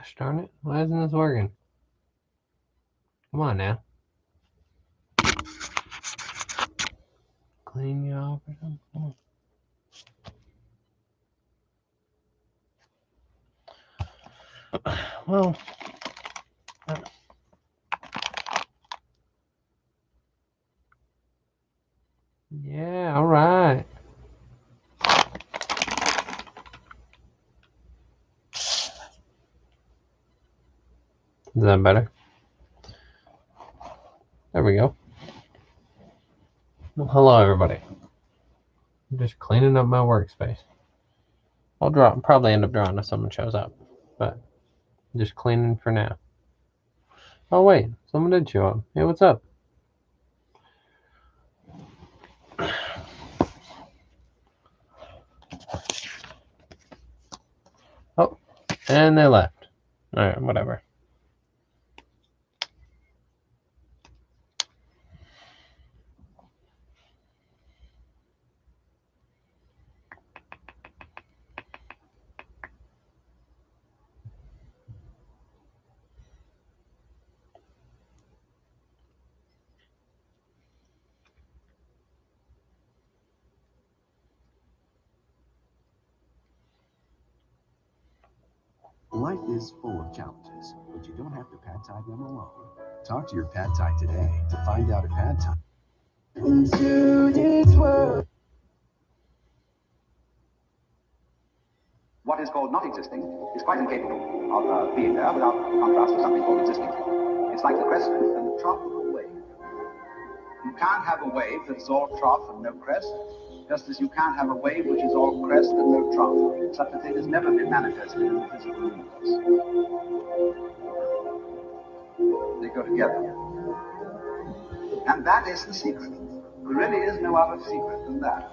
Gosh darn it. Why isn't this working? Come on now. Clean you off or something? Come on. Well, yeah, all right. Is that better? There we go. Well, hello, everybody. I'm just cleaning up my workspace. I'll probably end up drawing if someone shows up, but I'm just cleaning for now. Oh wait, someone did show up. Hey, what's up? Oh, and they left. All right, whatever. Life is full of challenges, but you don't have to pad thai them alone. Talk to your pad thai today to find out if pad thai into this world. What is called not existing is quite incapable of being there without contrast to something called existing. It's like the crest and the trough of a wave. You can't have a wave that's all trough and no crest, just as you can't have a wave which is all crest and no trough. Such a thing has never been manifested in the physical universe. They go together. And that is the secret. There really is no other secret than that.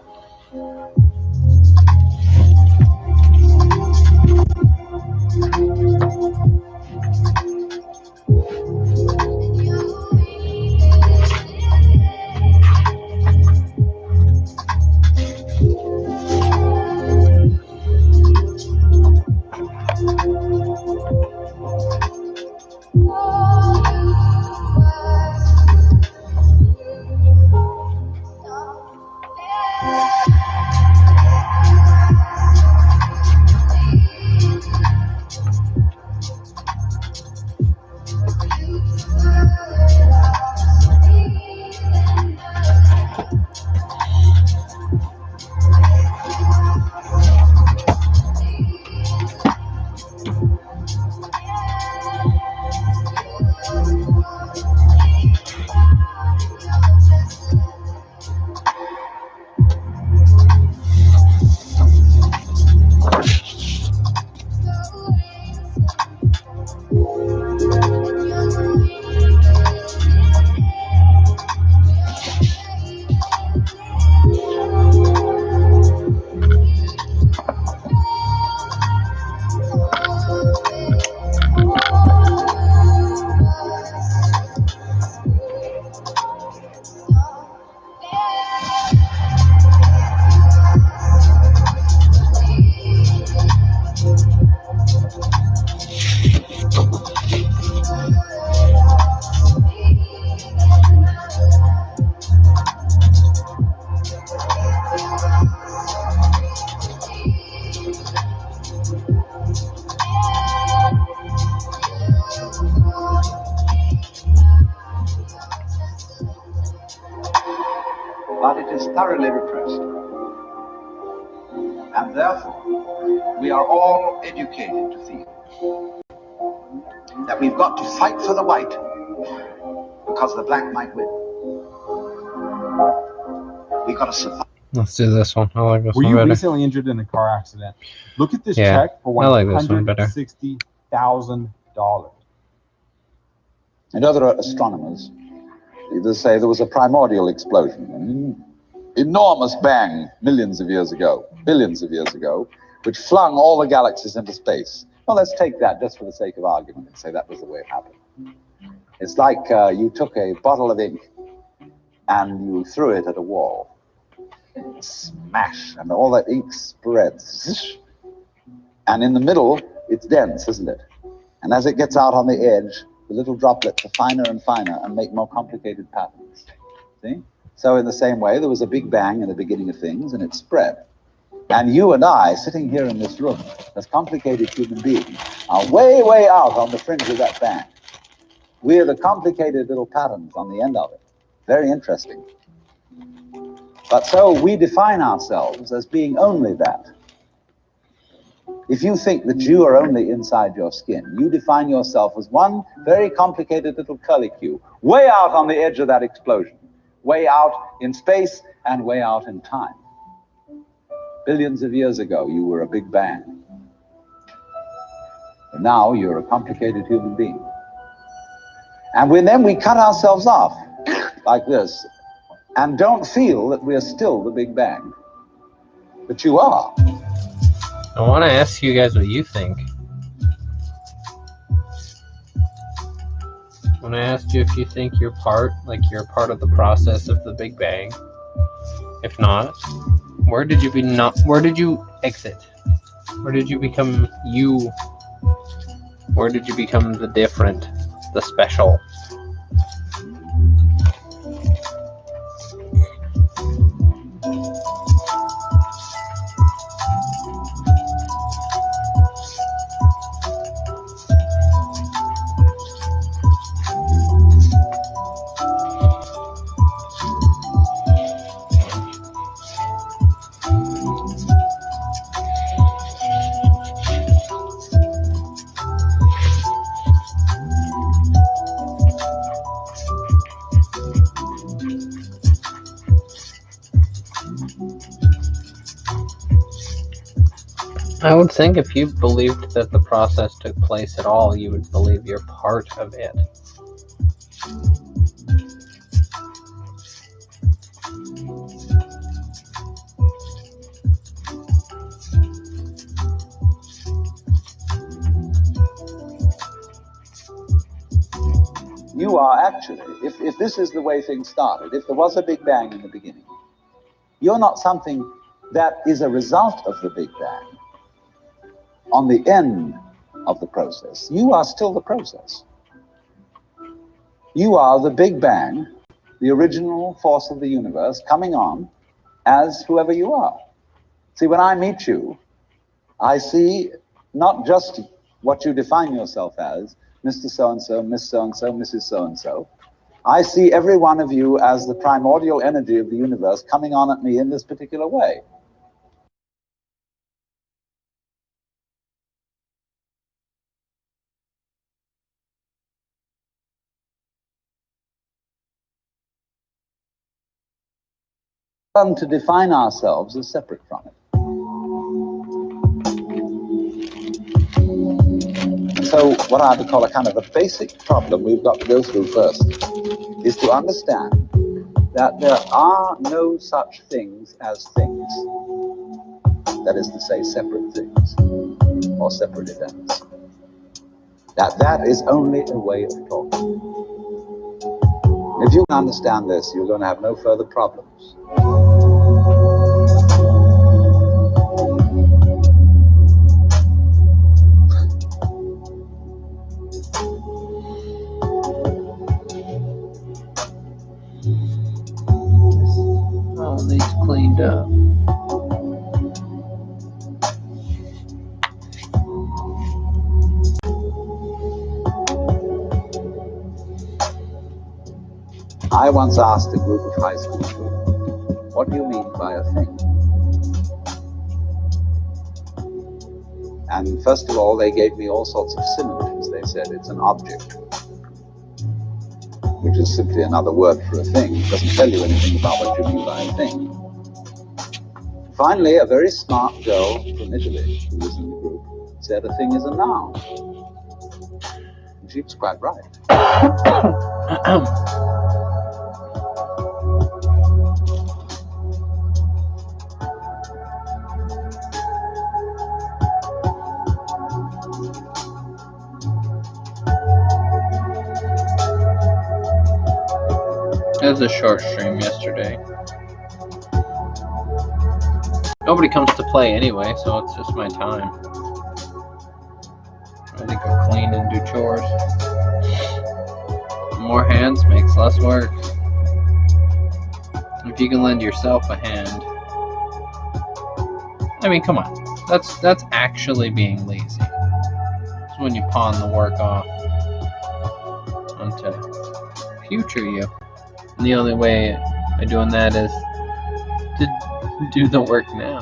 But it is thoroughly repressed. And therefore, we are all educated to feel that we've got to fight for the white because the black might win. We've got to survive. Let's do this one. I like this Were one you better. recently injured in a car accident? Look at this Yeah, check for I like this one better. $160,000. And other astronomers either say there was a primordial explosion, an enormous bang billions of years ago, which flung all the galaxies into space. Well, let's take that just for the sake of argument and say that was the way it happened. It's like you took a bottle of ink and you threw it at a wall. Smash, and all that ink spreads. And in the middle, it's dense, isn't it? And as it gets out on the edge, the little droplets are finer and finer and make more complicated patterns. See? So in the same way, there was a big bang in the beginning of things, and it spread. And you and I, sitting here in this room, as complicated human beings, are way, way out on the fringe of that bang. We're the complicated little patterns on the end of it. Very interesting. But so we define ourselves as being only that. If you think that you are only inside your skin, you define yourself as one very complicated little curlicue, way out on the edge of that explosion, way out in space and way out in time. Billions of years ago, you were a big bang. And now you're a complicated human being. And then we cut ourselves off like this and don't feel that we're still the Big Bang. But you are. I want to ask you guys what you think. When I asked you if you think you're part of the process of the Big Bang. If not, where did you exit? Where did you become you? Where did you become the different, the special? I would think if you believed that the process took place at all, you would believe you're part of it. You are actually, if this is the way things started, if there was a Big Bang in the beginning, you're not something that is a result of the Big Bang. On the end of the process, you are still the process. You are the Big Bang, the original force of the universe, coming on as whoever you are. See, when I meet you, I see not just what you define yourself as, Mr. So-and-so, Miss So-and-so, Mrs. So-and-so. I see every one of you as the primordial energy of the universe coming on at me in this particular way. To define ourselves as separate from it. So what I would call a kind of a basic problem we've got to go through first is to understand that there are no such things as things. That is to say, separate things or separate events. That is only a way of talking. If you can understand this, you're going to have no further problems. All these cleaned up. I once asked a group of high school students, what do you mean by a thing? And first of all, they gave me all sorts of synonyms. They said it's an object, which is simply another word for a thing. It doesn't tell you anything about what you mean by a thing. Finally, a very smart girl from Italy, who was in the group, said a thing is a noun. And she was quite right. It was a short stream yesterday. Nobody comes to play anyway, so it's just my time. I They could clean and do chores. More hands makes less work. If you can lend yourself a hand, I mean, come on. That's actually being lazy. It's when you pawn the work off onto future you. And the only way of doing that is to do the work now.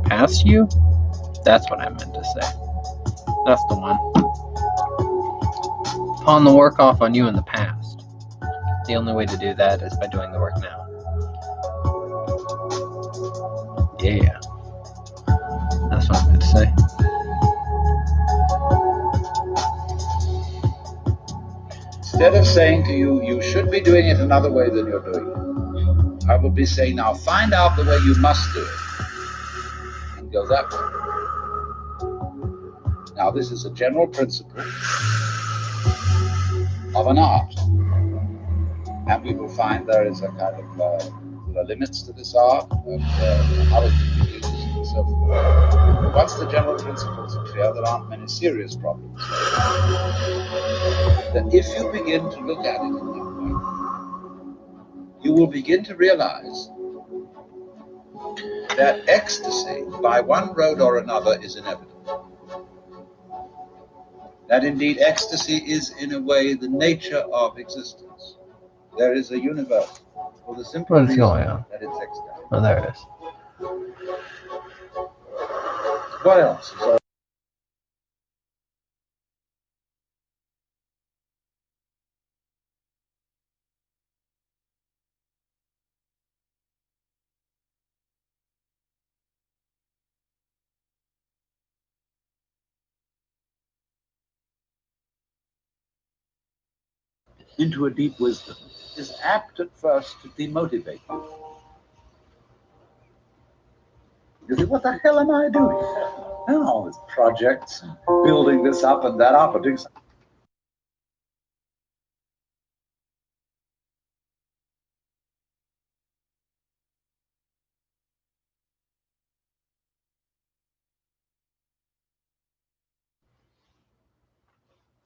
Past you? That's what I meant to say. That's the one. Pawn the work off on you in the past. The only way to do that is by doing the work now. Yeah. That's what I meant to say. Instead of saying to you, you should be doing it another way than you're doing it, I will be saying, now find out the way you must do it. And go that way. Now, this is a general principle of an art. And we will find there is a kind of there are limits to this art and how it can be used and so forth. Once the general principles are clear, there aren't many serious problems. That if you begin to look at it in that way, you will begin to realize that ecstasy, by one road or another, is inevitable. That indeed ecstasy is, in a way, the nature of existence. There is a universe for the simple What is reason going on? that it's ecstatic. Oh, there it is. What else is all? Into a deep wisdom is apt at first to demotivate you. You think, what the hell am I doing? And all these projects, building this up and that up, and doing something.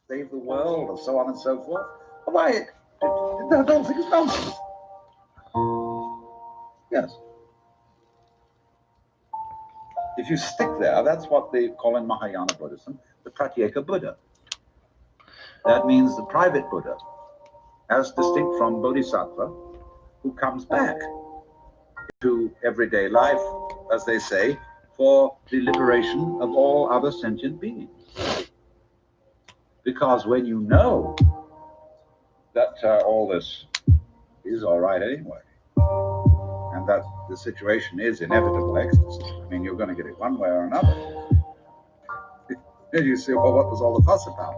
Save the world, or so on and so forth. Why, the whole thing is nonsense. Yes. If you stick there, that's what they call in Mahayana Buddhism the Pratyeka Buddha. That means the private Buddha, as distinct from Bodhisattva, who comes back to everyday life, as they say, for the liberation of all other sentient beings. Because when you know that all this is all right anyway, and that the situation is inevitable ecstasy, I mean, you're going to get it one way or another. Then you say, well, what was all the fuss about?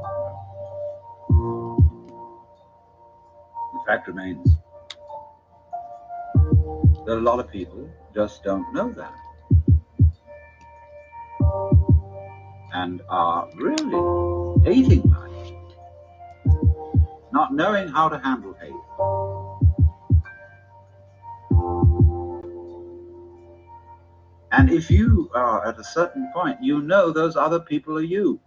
The fact remains that a lot of people just don't know that. And are really hating life, not knowing how to handle hate. And if you are at a certain point, you know those other people are you.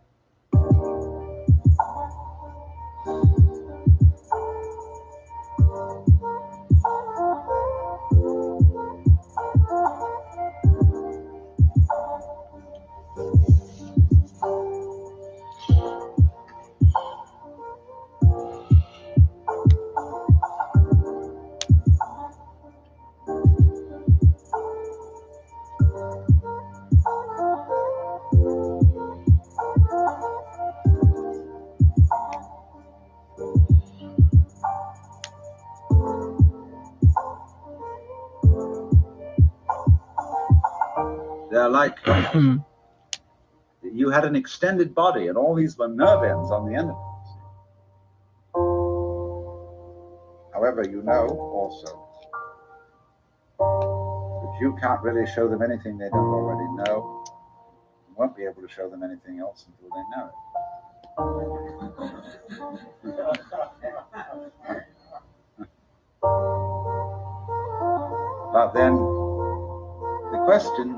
They're like you had an extended body and all these were nerve ends on the end of it. However, you know also that you can't really show them anything they don't already know. You won't be able to show them anything else until they know it. But then the question,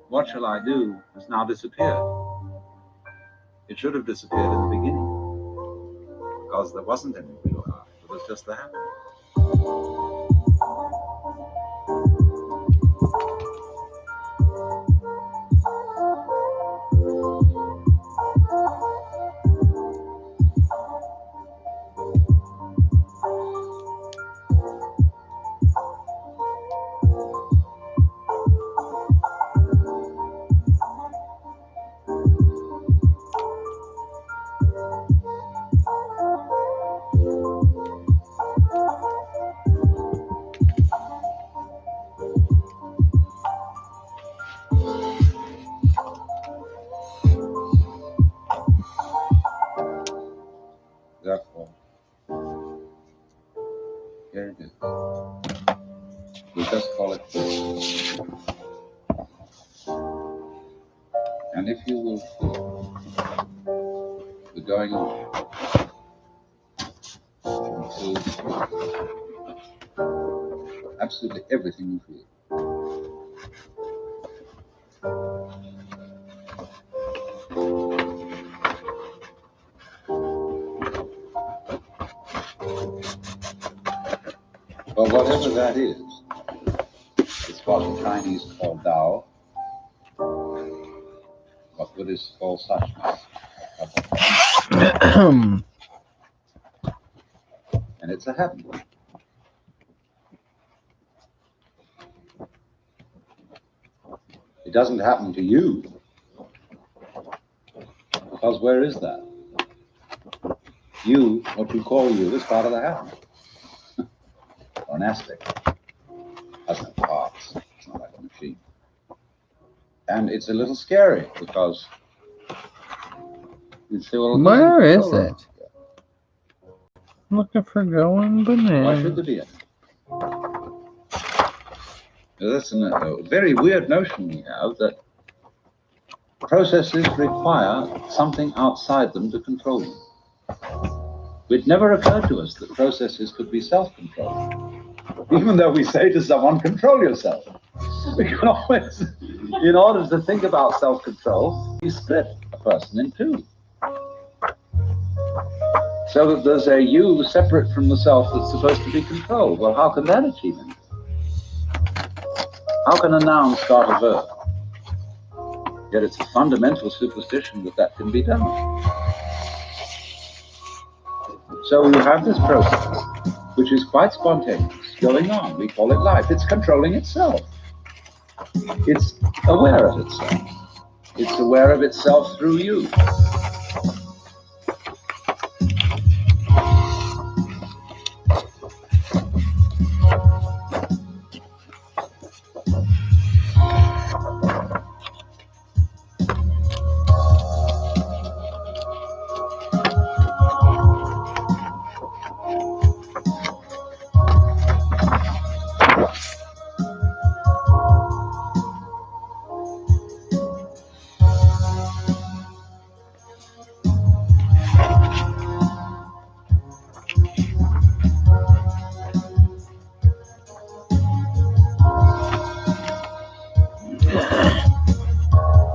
what shall I do, has now disappeared. It should have disappeared in the beginning, because there wasn't any real I. It was just the happening. Therefore, here it is. We just call it this. And if you will feel the going on includes absolutely everything you feel. Well, whatever that is, it's what the Chinese call Tao, what Buddhists call Sachmas. And it's a heaven. It doesn't happen to you, because where is that? You, what you call you, is part of the heaven. Or an aspect. It has no parts. It's not like a machine. And it's a little scary because you say, well, where is it? I'm looking for going banana. Why should there be it? That's a very weird notion we have, that processes require something outside them to control them. It never occurred to us that processes could be self-controlled. Even though we say to someone, control yourself. We can always, in order to think about self-control, you split a person in two. So that there's a you separate from the self that's supposed to be controlled. Well, how can that achieve anything? How can a noun start a verb? Yet it's a fundamental superstition that that can be done. So we have this process, which is quite spontaneous, going on. We call it life. It's controlling itself. It's aware of itself. It's aware of itself through you.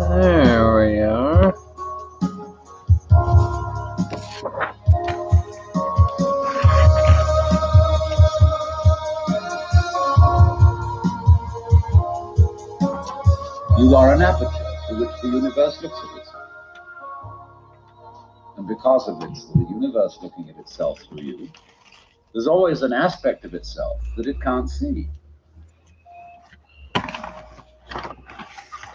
There we are. You are an aperture through which the universe looks at itself. And because of this, the universe looking at itself through you, there's always an aspect of itself that it can't see.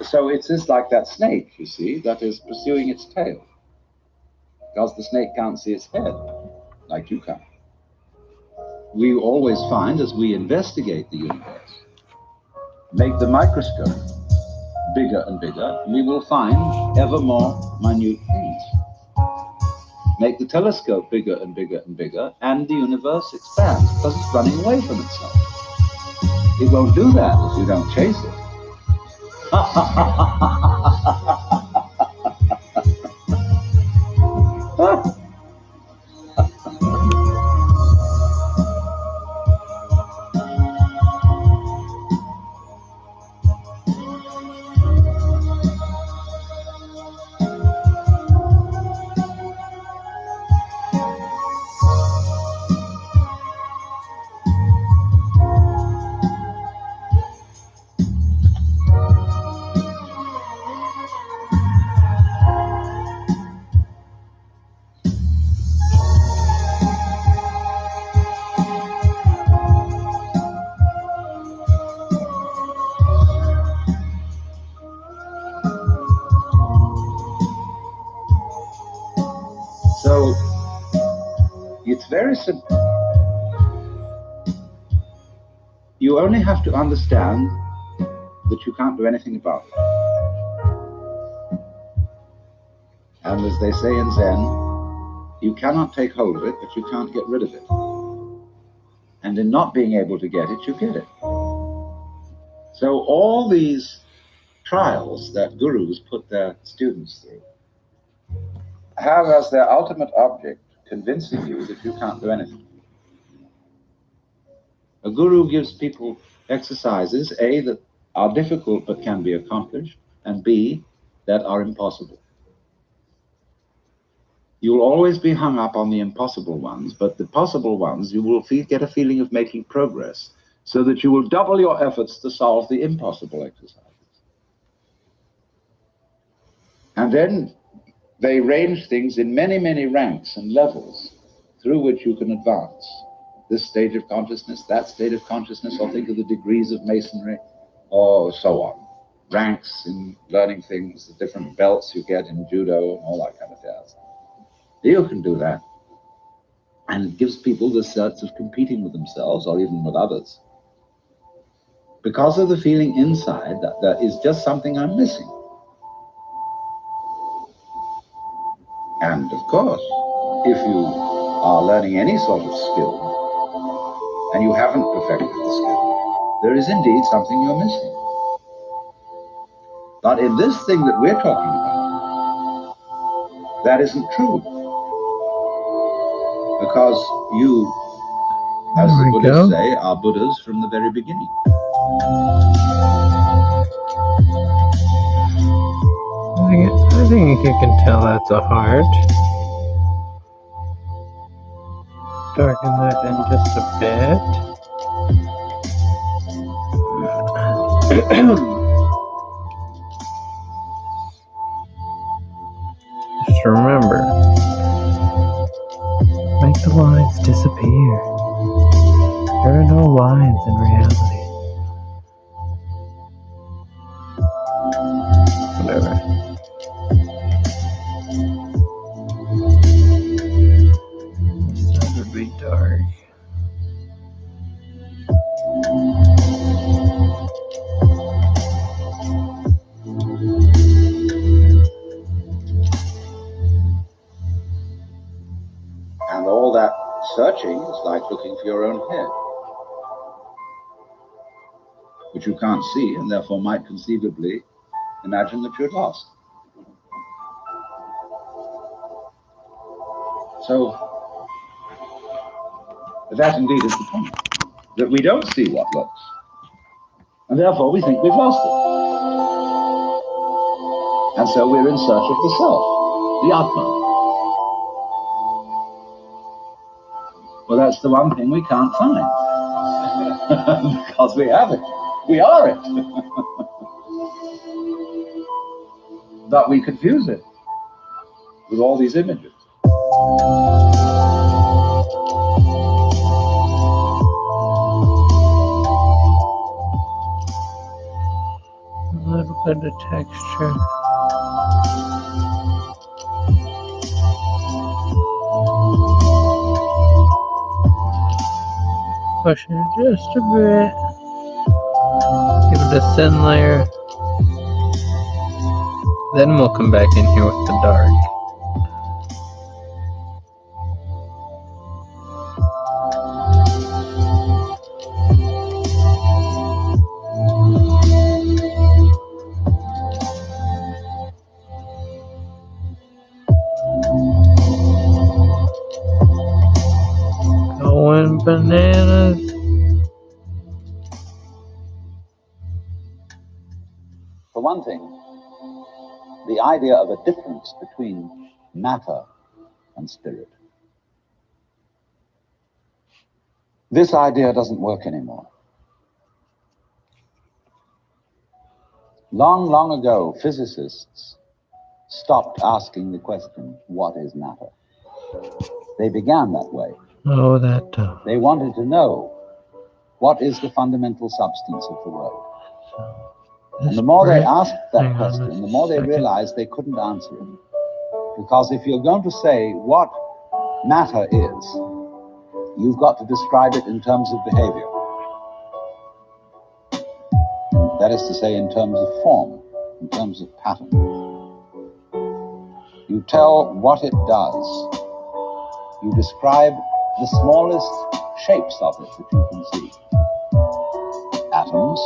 So it's just like that snake, you see, that is pursuing its tail. Because the snake can't see its head, like you can. We always find, as we investigate the universe, make the microscope bigger and bigger, we will find ever more minute things. Make the telescope bigger and bigger and bigger, and the universe expands because it's running away from itself. It won't do that if you don't chase it. So it's very simple. You only have to understand that you can't do anything about it. And as they say in Zen, you cannot take hold of it, but you can't get rid of it. And in not being able to get it, you get it. So all these trials that gurus put their students through have as their ultimate object convincing you that you can't do anything. A guru gives people exercises, A, that are difficult but can be accomplished, and B, that are impossible. You'll always be hung up on the impossible ones, but the possible ones you will get a feeling of making progress, so that you will double your efforts to solve the impossible exercises. And then they range things in many, many ranks and levels through which you can advance. This stage of consciousness, that state of consciousness, or think of the degrees of masonry, or so on. Ranks in learning things, the different belts you get in judo and all that kind of jazz. You can do that. And it gives people the sense of competing with themselves or even with others, because of the feeling inside that there is just something I'm missing. And of course, if you are learning any sort of skill and you haven't perfected the skill, there is indeed something you're missing. But in this thing that we're talking about, that isn't true. Because you, as the Buddhists say, are Buddhas from the very beginning. I think you can tell that's a heart. Darken that in just a bit. Just remember, make the lines disappear. There are no lines in reality. Whatever. This would be dark. And all that searching is like looking for your own head, which you can't see and therefore might conceivably imagine that you're lost. So that indeed is the point, that we don't see what looks, and therefore we think we've lost it. And so we're in search of the self, the Atma. Well, that's the one thing we can't find, because we have it. We are it. But we confuse it with all these images. A little bit of texture. Push it just a bit. Give it a thin layer. Then we'll come back in here with the dark. Going bananas. For one thing, the idea of a difference between matter and spirit. This idea doesn't work anymore. Long, long ago, physicists stopped asking the question, what is matter? They began that way. Oh, that They wanted to know, what is the fundamental substance of the world? And the more they asked that question, the more they realized they couldn't answer it. Because if you're going to say what matter is, you've got to describe it in terms of behavior. That is to say, in terms of form, in terms of pattern. You tell what it does. You describe the smallest shapes of it that you can see. Atoms,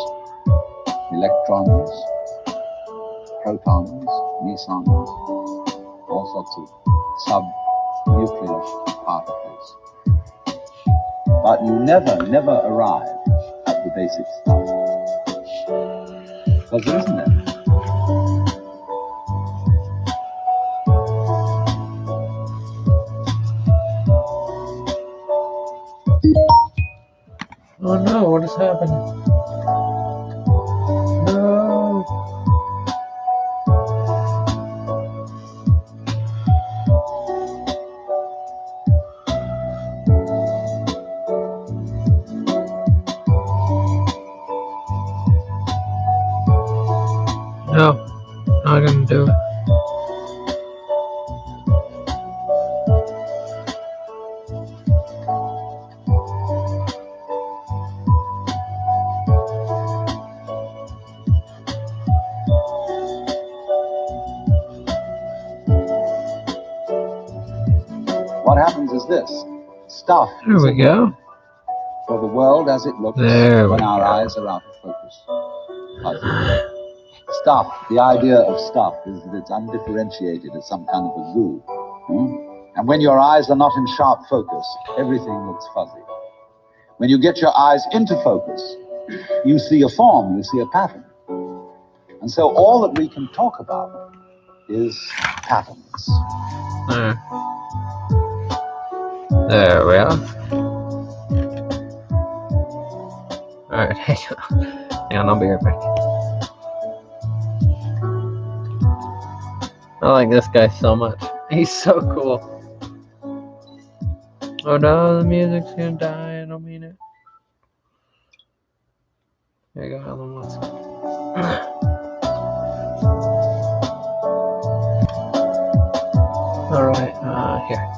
electrons, protons, mesons, all sorts of sub-nuclear particles. But you never arrive at the basic stuff. Because there isn't any. Oh no, what is happening? No. No, not gonna do it. What happens is this. Stuff There we go. for the world as it looks There we when our go. eyes are out of focus. Fuzzy. Stuff, the idea of stuff is that it's undifferentiated, it's some kind of a goo. And when your eyes are not in sharp focus, everything looks fuzzy. When you get your eyes into focus, you see a form, you see a pattern. And so all that we can talk about is patterns. There. There we are. Alright, hang on, I'll be right back. I like this guy so much. He's so cool. Oh no, the music's gonna die, I don't mean it. There you go, Alan Watson. Alright, here.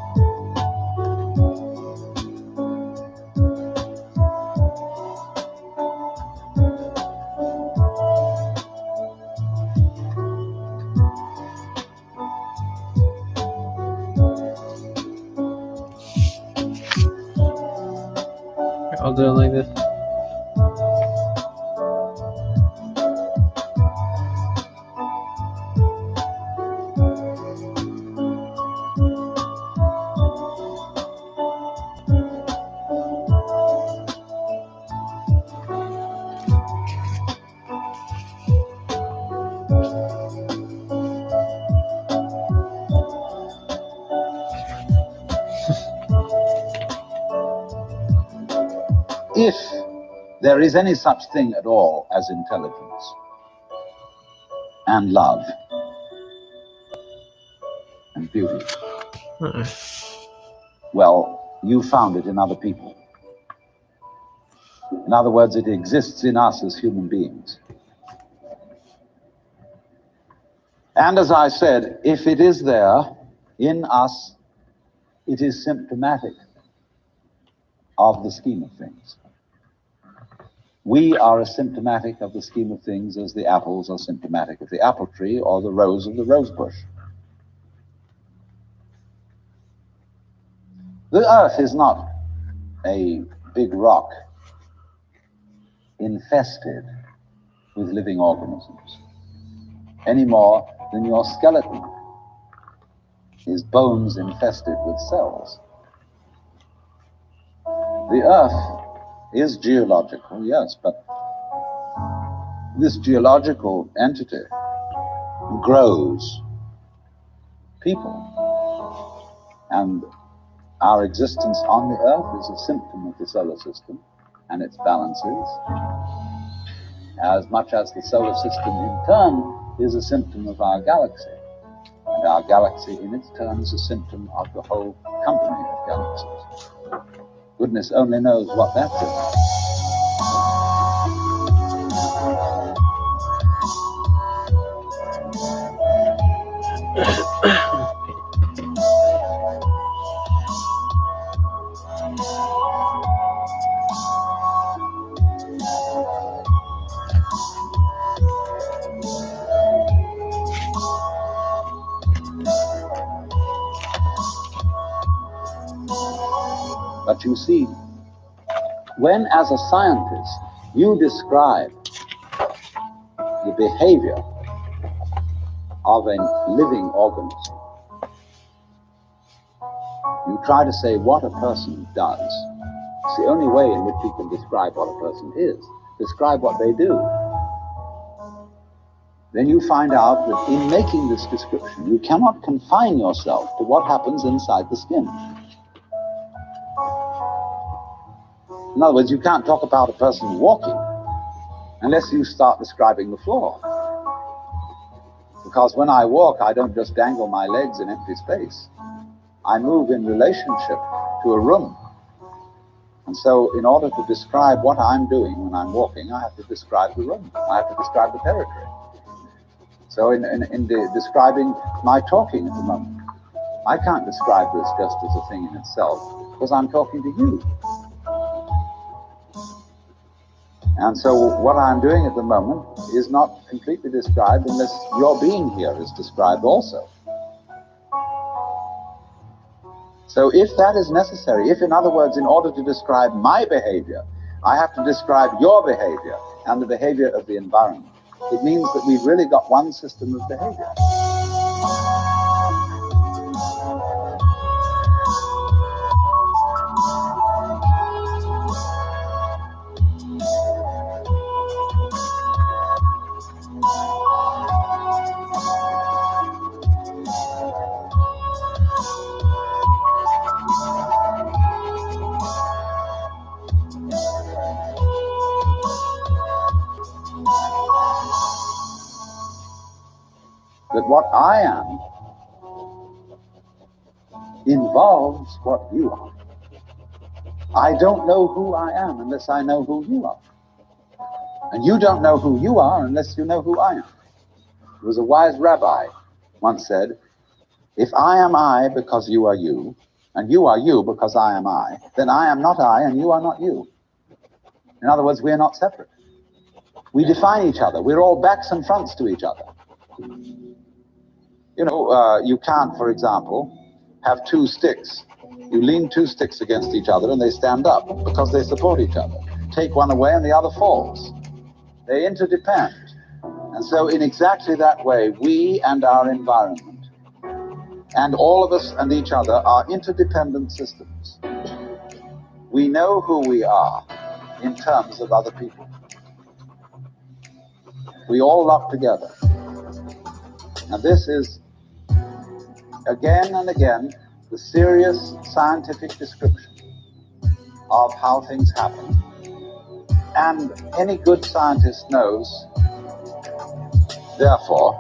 I'll do it like this. If there is any such thing at all as intelligence and love and beauty, well, you found it in other people. In other words, it exists in us as human beings. And as I said, if it is there in us, it is symptomatic of the scheme of things. We are as symptomatic of the scheme of things as the apples are symptomatic of the apple tree or the rose of the rose bush. The earth is not a big rock infested with living organisms, any more than your skeleton is bones infested with cells. The earth is geological, yes, but this geological entity grows people. And our existence on the earth is a symptom of the solar system and its balances, as much as the solar system in turn is a symptom of our galaxy. And our galaxy in its turn is a symptom of the whole company of galaxies. Goodness only knows what that's about. But you see, when as a scientist you describe the behavior of a living organism, you try to say what a person does. It's the only way in which you can describe what a person is. Describe what they do. Then you find out that in making this description, you cannot confine yourself to what happens inside the skin. In other words, you can't talk about a person walking unless you start describing the floor. Because when I walk, I don't just dangle my legs in empty space. I move in relationship to a room. And so in order to describe what I'm doing when I'm walking, I have to describe the room. I have to describe the territory. So in describing my talking at the moment, I can't describe this just as a thing in itself, because I'm talking to you. And so what I'm doing at the moment is not completely described unless your being here is described also. So if that is necessary, if in other words, in order to describe my behavior, I have to describe your behavior and the behavior of the environment, it means that we've really got one system of behavior. That what I am involves what you are. I don't know who I am unless I know who you are. And you don't know who you are unless you know who I am. There was a wise rabbi once said, if I am I because you are you, and you are you because I am I, then I am not I and you are not you. In other words, we are not separate. We define each other. We're all backs and fronts to each other. You know, you can't, for example, have two sticks. You lean two sticks against each other and they stand up because they support each other. Take one away and the other falls. They interdepend. And so in exactly that way, we and our environment and all of us and each other are interdependent systems. We know who we are in terms of other people. We all lock together. And this is, again and again, the serious scientific description of how things happen. And any good scientist knows, therefore,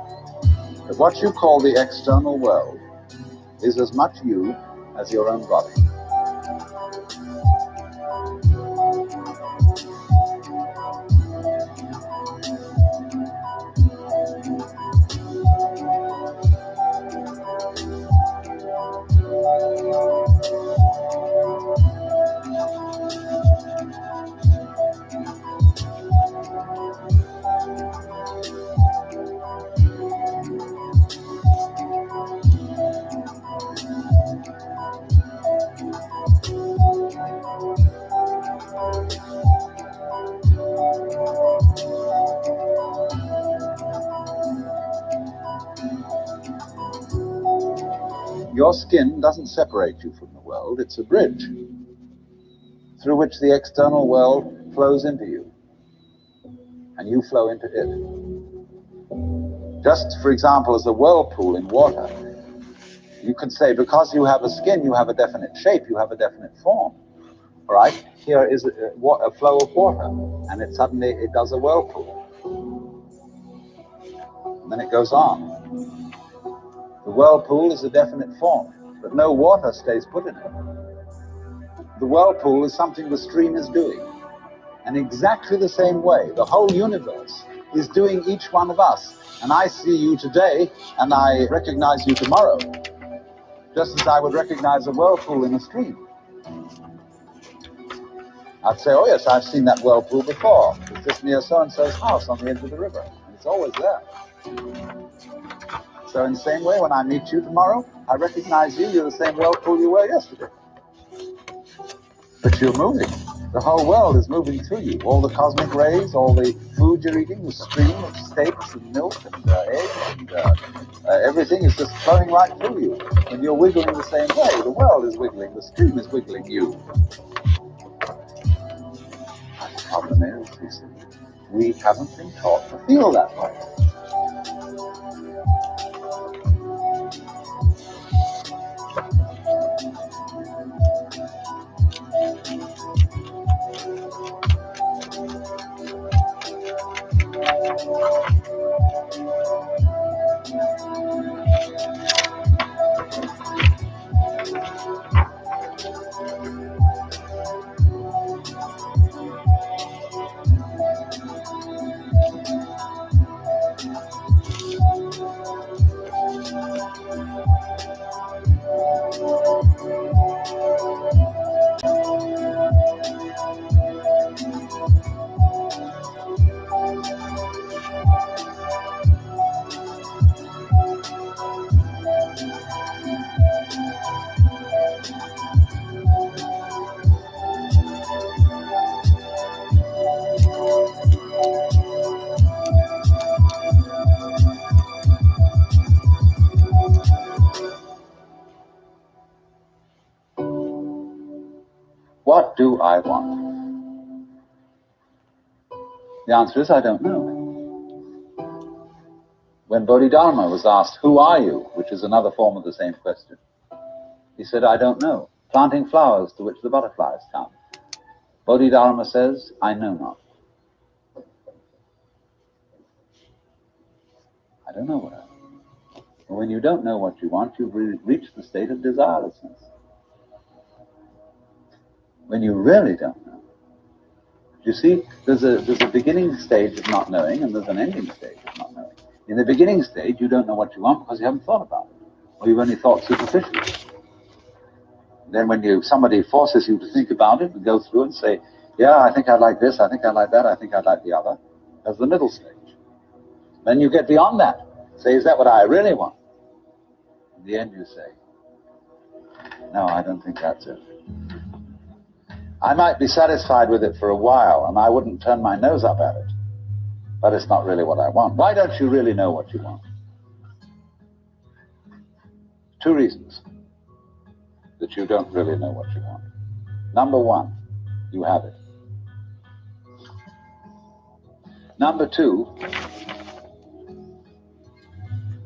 that what you call the external world is as much you as your own body. Your skin doesn't separate you from the world, it's a bridge through which the external world flows into you, and you flow into it. Just, for example, as a whirlpool in water, you could say, because you have a skin, you have a definite shape, you have a definite form. All right? Here is a flow of water, and it suddenly does a whirlpool. And then it goes on. The whirlpool is a definite form, but no water stays put in it. The whirlpool is something the stream is doing. And exactly the same way, the whole universe is doing each one of us. And I see you today, and I recognize you tomorrow, just as I would recognize a whirlpool in a stream. I'd say, oh yes, I've seen that whirlpool before. It's just near so-and-so's house on the edge of the river. And it's always there. So in the same way, when I meet you tomorrow, I recognize you, you're the same whirlpool you were yesterday. But you're moving. The whole world is moving through you. All the cosmic rays, all the food you're eating, the stream of steaks and milk and eggs and everything is just flowing right through you. And you're wiggling the same way. The world is wiggling. The stream is wiggling you. The problem is, you see, we haven't been taught to feel that way. What do I want? The answer is, I don't know. When Bodhidharma was asked, who are you? Which is another form of the same question. He said, I don't know. Planting flowers to which the butterflies come. Bodhidharma says, I know not. I don't know what I want. And when you don't know what you want, you've reached the state of desirelessness. When you really don't know. You see, there's a beginning stage of not knowing, and there's an ending stage of not knowing. In the beginning stage, you don't know what you want because you haven't thought about it, or you've only thought superficially. Then when somebody forces you to think about it and go through and say, yeah, I think I'd like this, I think I'd like that, I think I'd like the other, that's the middle stage. Then you get beyond that. Say, is that what I really want? In the end, you say, no, I don't think that's it. I might be satisfied with it for a while, and I wouldn't turn my nose up at it, but it's not really what I want. Why don't you really know what you want? Two reasons that you don't really know what you want. Number one, you have it. Number two,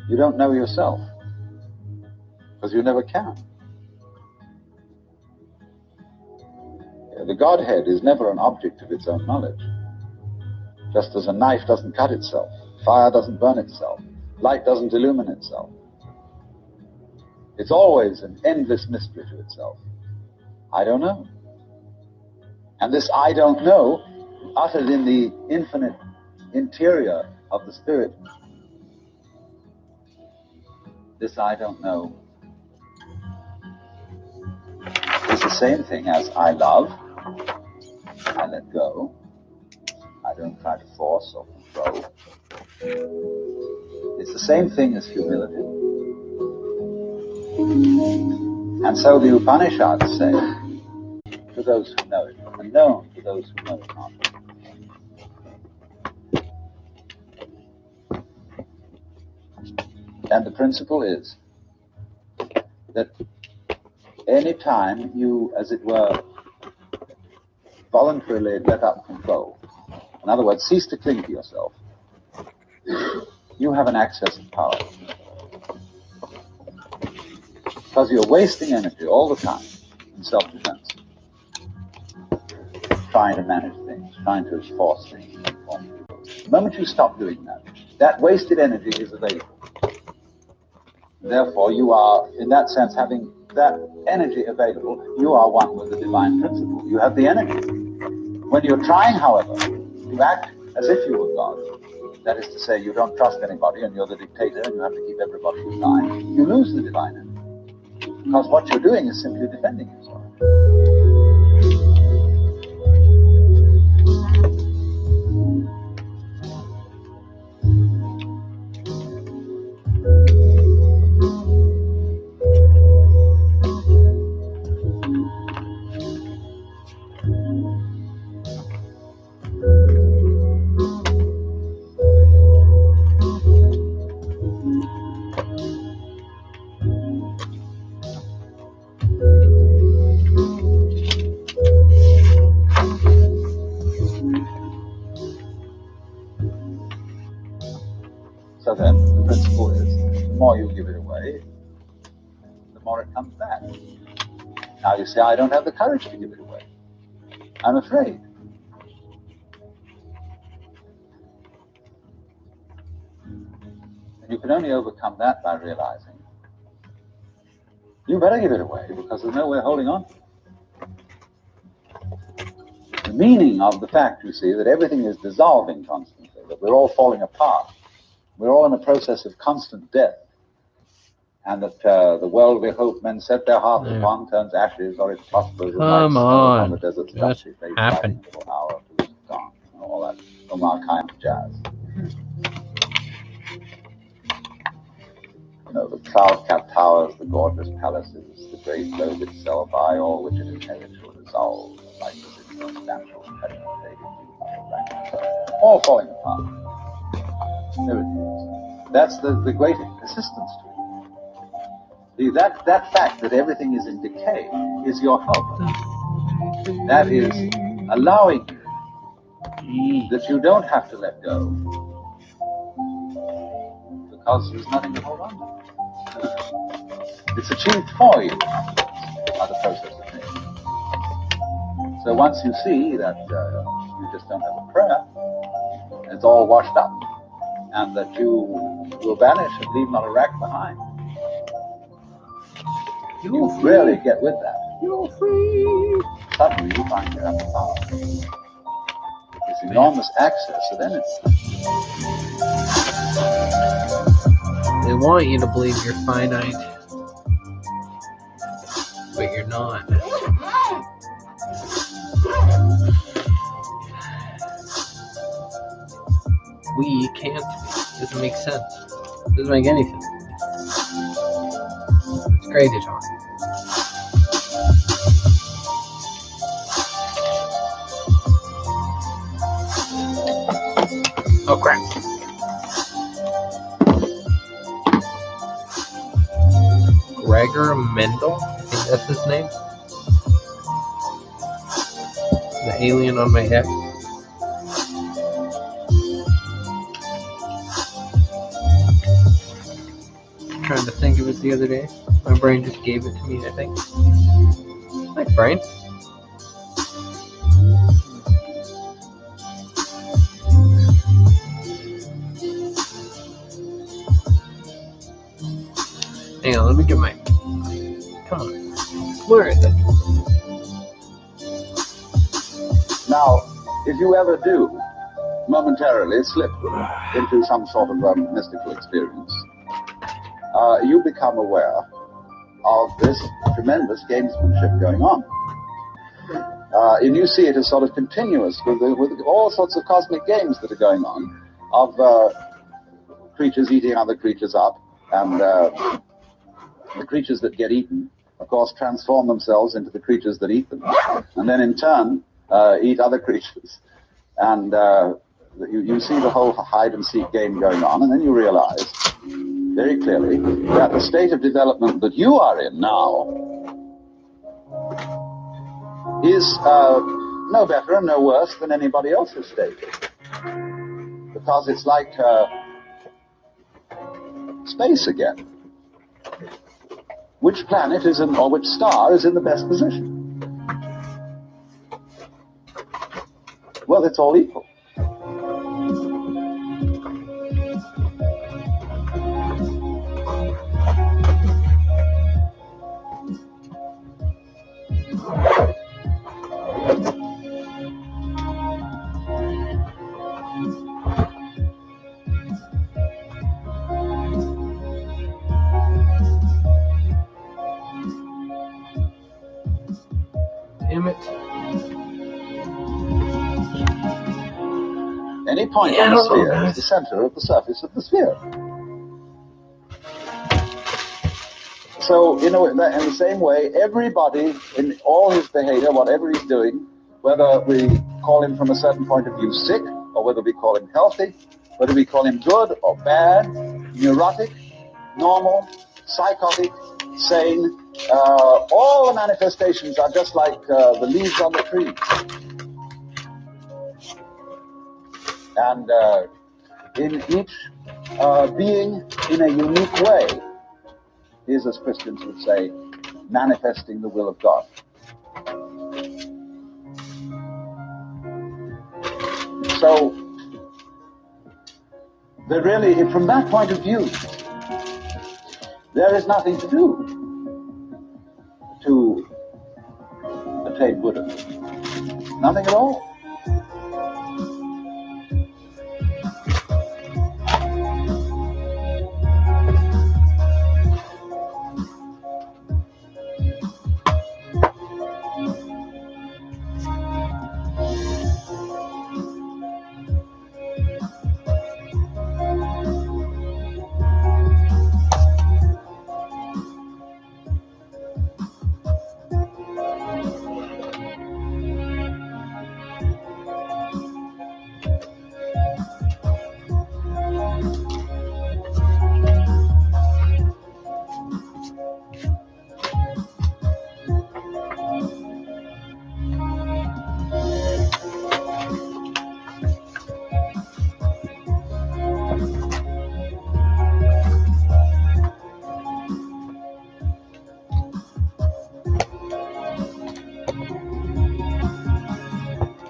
you don't know yourself, because you never can. The Godhead is never an object of its own knowledge. Just as a knife doesn't cut itself, fire doesn't burn itself, light doesn't illumine itself. It's always an endless mystery to itself. I don't know. And this I don't know, uttered in the infinite interior of the spirit, this I don't know is the same thing as I love, I let go, I don't try to force or control. It's the same thing as humility. And so the Upanishads say, to those who know it, and known to those who know it not. And the principle is that any time you, as it were, voluntarily let up control, in other words, cease to cling to yourself, you have an access of power. Because you're wasting energy all the time in self-defense, trying to manage things, trying to force things. The moment you stop doing that, that wasted energy is available. Therefore, you are, in that sense, having that energy available, you are one with the divine principle. You have the energy. When you're trying, however, to act as if you were God, that is to say, you don't trust anybody and you're the dictator and you have to keep everybody in line, you lose the divine energy. Because what you're doing is simply defending yourself. the more it comes back. Now you say, I don't have the courage to give it away. I'm afraid. And you can only overcome that by realizing you better give it away because there's no way of holding on to it. The meaning of the fact, you see, that everything is dissolving constantly, that we're all falling apart. We're all in a process of constant death. And that the world we hope men set their hearts upon turns ashes, or it prospers like snow upon the desert's dusty face, happened. for an hour till it's gone. And all that Omar kind of jazz. You know, the cloud-capped towers, the gorgeous palaces, the great globe itself, I, all which it inherits will dissolve, like the substantial all falling apart. There it is. That's the great persistence to it. That fact that everything is in decay is your help. That is allowing you that you don't have to let go because there's nothing to hold on to. It's achieved for you by the process of nature. So once you see that you just don't have a prayer, it's all washed up, and that you will vanish and leave not a rack behind, you really get with that. You're free. Suddenly you find you have the power. This enormous access of energy. They want you to believe you're finite, but you're not. We can't be. Doesn't make sense. Doesn't make any sense. It's crazy talk. Oh crap. Gregor Mendel? I think that's his name. The alien on my head. Trying to think of it the other day. My brain just gave it to me, I think. Thanks, brain. Hang on, let me get my... Come on. Where is it? Now, if you ever do momentarily slip into some sort of mystical experience, you become aware of this tremendous gamesmanship going on. And you see it as sort of continuous with all sorts of cosmic games that are going on, of creatures eating other creatures up, and the creatures that get eaten, of course, transform themselves into the creatures that eat them, and then in turn eat other creatures. And you see the whole hide-and-seek game going on, and then you realize very clearly that the state of development that you are in now is no better and no worse than anybody else's state. Because it's like space again. Which planet is in, or which star is in the best position? Well, it's all equal. Damn it. Any point on the sphere is the center of the surface of the sphere. So, in the same way, everybody, in all his behavior, whatever he's doing, whether we call him from a certain point of view sick, or whether we call him healthy, whether we call him good or bad, neurotic, normal, psychotic, sane, all the manifestations are just like the leaves on the trees. And in each being in a unique way is, as Christians would say, manifesting the will of God. So, there really, from that point of view, there is nothing to do to attain Buddhahood. Nothing at all.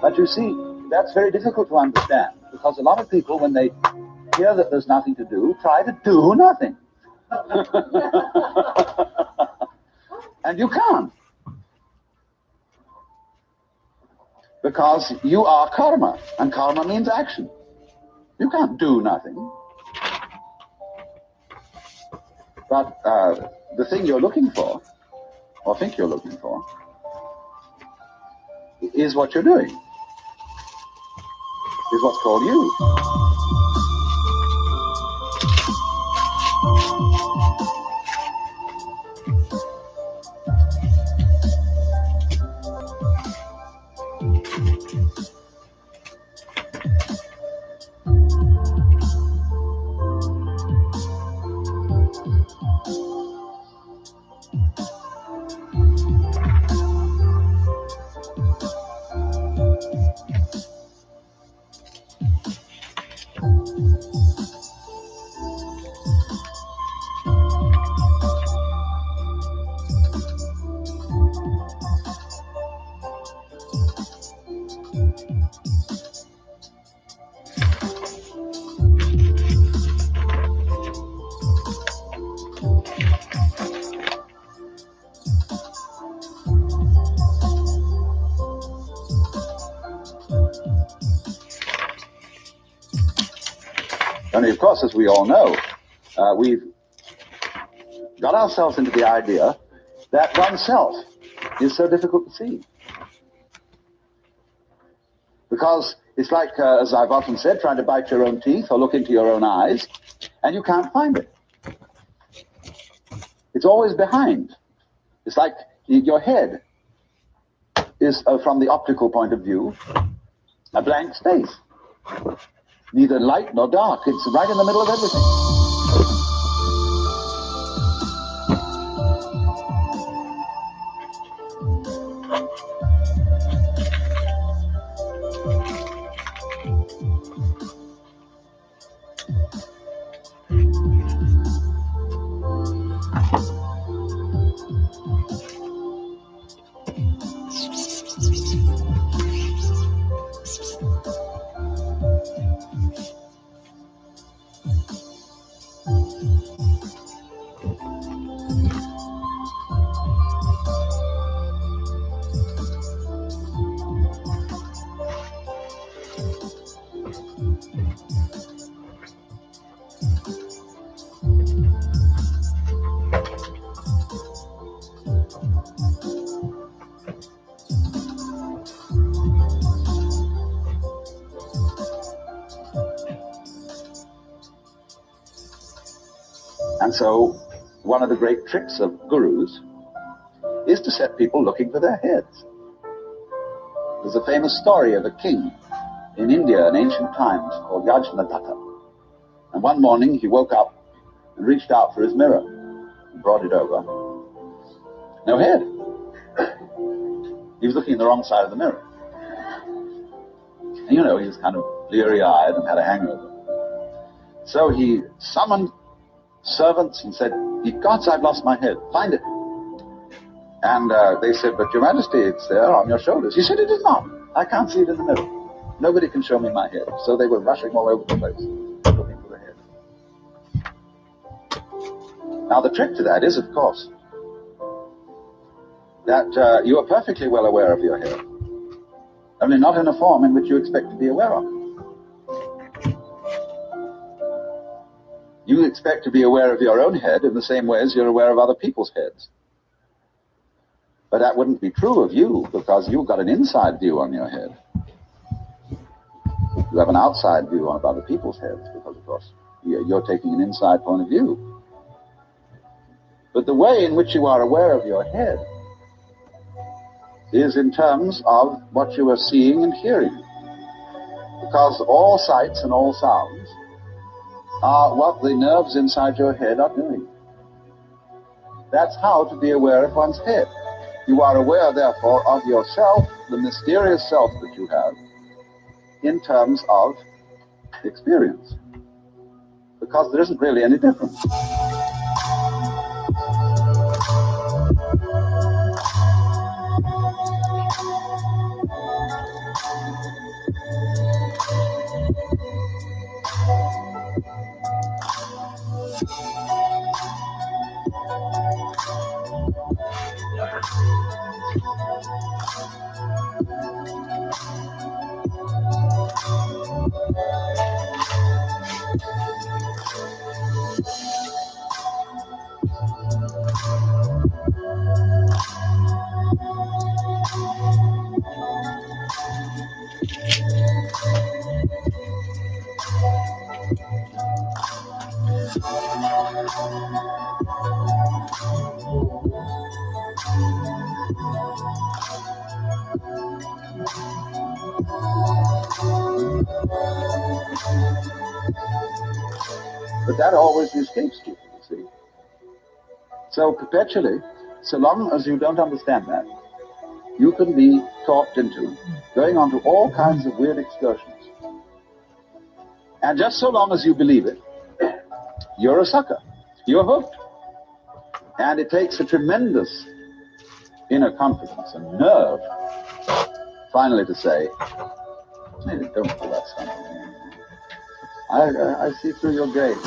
But you see, that's very difficult to understand, because a lot of people, when they hear that there's nothing to do, try to do nothing. And you can't. Because you are karma, and karma means action. You can't do nothing. But the thing you're looking for, or think you're looking for, is what you're doing. Is what's called you. Only, of course, as we all know, we've got ourselves into the idea that oneself is so difficult to see. Because it's like, as I've often said, trying to bite your own teeth or look into your own eyes, and you can't find it. It's always behind. It's like your head is, from the optical point of view, a blank space. Neither light nor dark. It's right in the middle of everything. And so, one of the great tricks of gurus is to set people looking for their heads. There's a famous story of a king in India in ancient times called Yajnadatha. And one morning he woke up and reached out for his mirror and brought it over. No head. He was looking in the wrong side of the mirror. And he was kind of bleary-eyed and had a hangover. So he summoned servants and said, Gods, I've lost my head. Find it. And they said, but Your Majesty, it's there on your shoulders. He said, it is not. I can't see it in the middle. Nobody can show me my head. So they were rushing all over the place, looking for the head. Now, the trick to that is, of course, that you are perfectly well aware of your head, only not in a form in which you expect to be aware of it. You expect to be aware of your own head in the same way as you're aware of other people's heads. But that wouldn't be true of you, because you've got an inside view on your head. You have an outside view on other people's heads, because, of course, you're taking an inside point of view. But the way in which you are aware of your head is in terms of what you are seeing and hearing. Because all sights and all sounds are what the nerves inside your head are doing. That's how to be aware of one's head. You are aware, therefore, of yourself, the mysterious self that you have, in terms of experience. Because there isn't really any difference. But that always escapes people, you see. So perpetually, so long as you don't understand that, you can be talked into going on to all kinds of weird excursions. And just so long as you believe it, you're a sucker. You're hooked. And it takes a tremendous inner confidence and nerve finally to say, maybe don't do that stuff. I see through your gaze.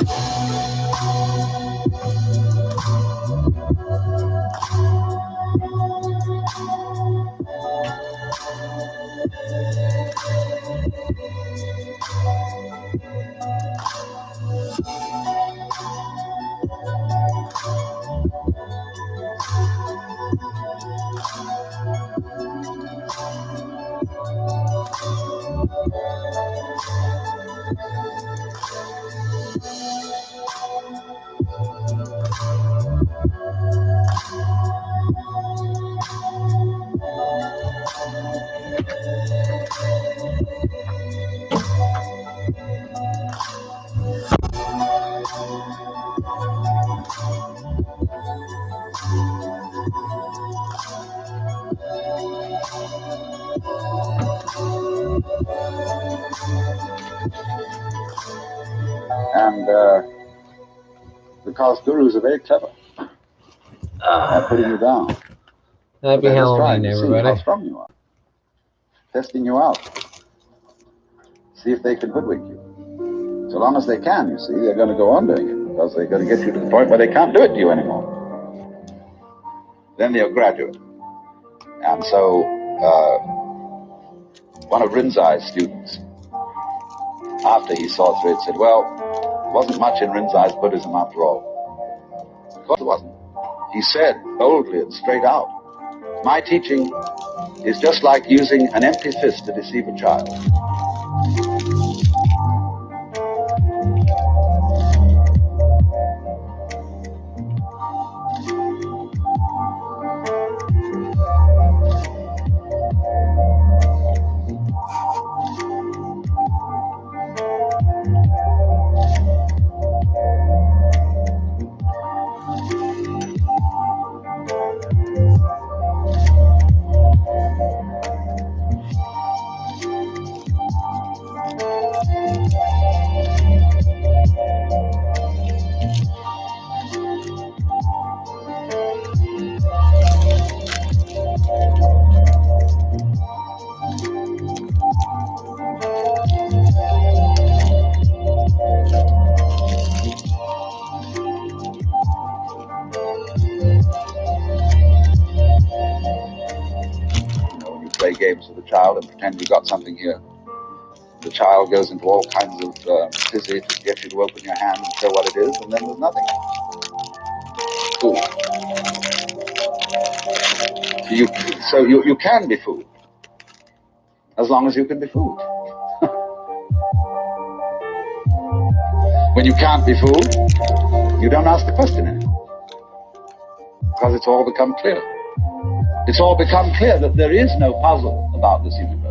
And because gurus are very clever at putting you down. Happy They're just Halloween, trying to see everybody. how strong you are. Testing you out. See if they can hoodwink you. So long as they can, you see, they're going to go on doing it, because they're going to get you to the point where they can't do it to you anymore. Then they'll graduate. And so one of Rinzai's students, after he saw through it, said, well, there wasn't much in Rinzai's Buddhism after all. Of course it wasn't. He said boldly and straight out, my teaching is just like using an empty fist to deceive a child. games with the child and pretend you got something here. The child goes into all kinds of tizzy to get you to open your hand and show what it is, and then there's nothing. Fool. You can be fooled, as long as you can be fooled. When you can't be fooled, you don't ask the question anymore, because it's all become clear. It's all become clear that there is no puzzle about this universe.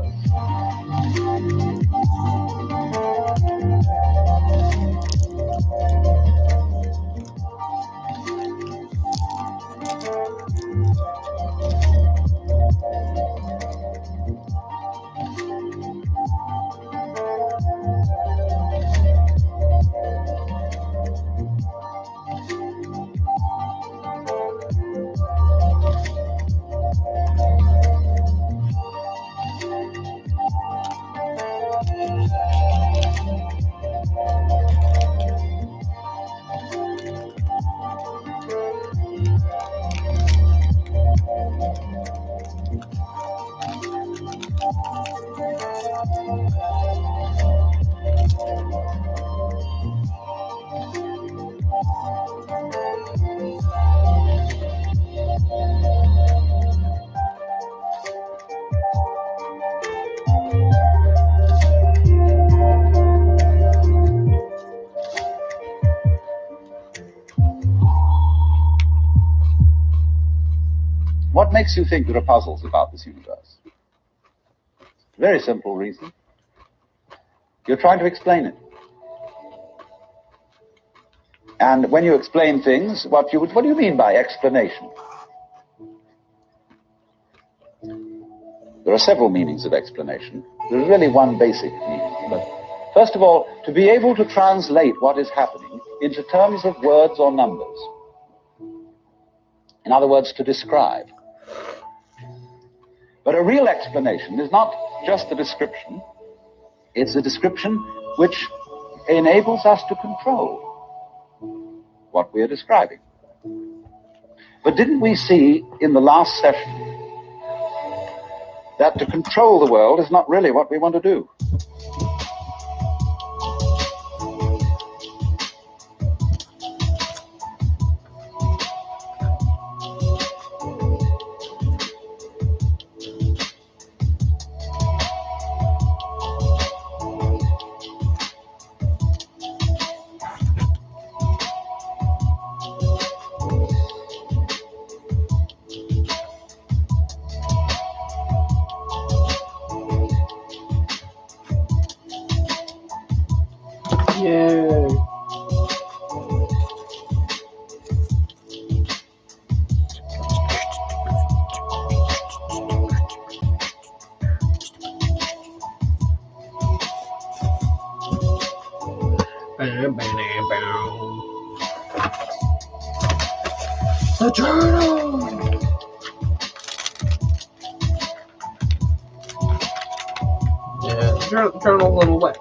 What makes you think there are puzzles about this universe? Very simple reason. You're trying to explain it. And when you explain things, what do you mean by explanation? There are several meanings of explanation. There's really one basic meaning. But first of all, to be able to translate what is happening into terms of words or numbers. In other words, to describe. But a real explanation is not just a description. It's a description which enables us to control what we are describing. But didn't we see in the last session that to control the world is not really what we want to do? Yay. The journal. Yeah, journal a little wet.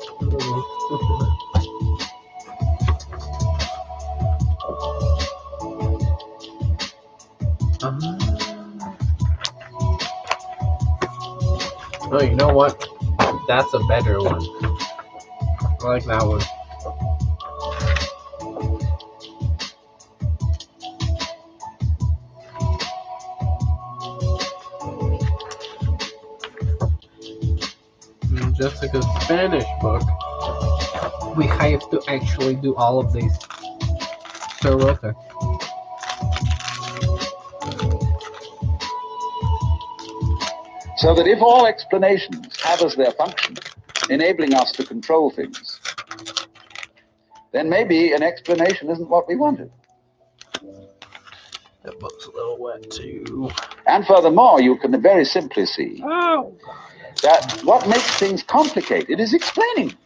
Oh, you know what? That's a better one. I like that one. In Jessica's Spanish book, we have to actually do all of these. So wrote there. So that if all explanations have as their function enabling us to control things, then maybe an explanation isn't what we wanted. That book's a little wet too. And furthermore, you can very simply see that what makes things complicated is explaining.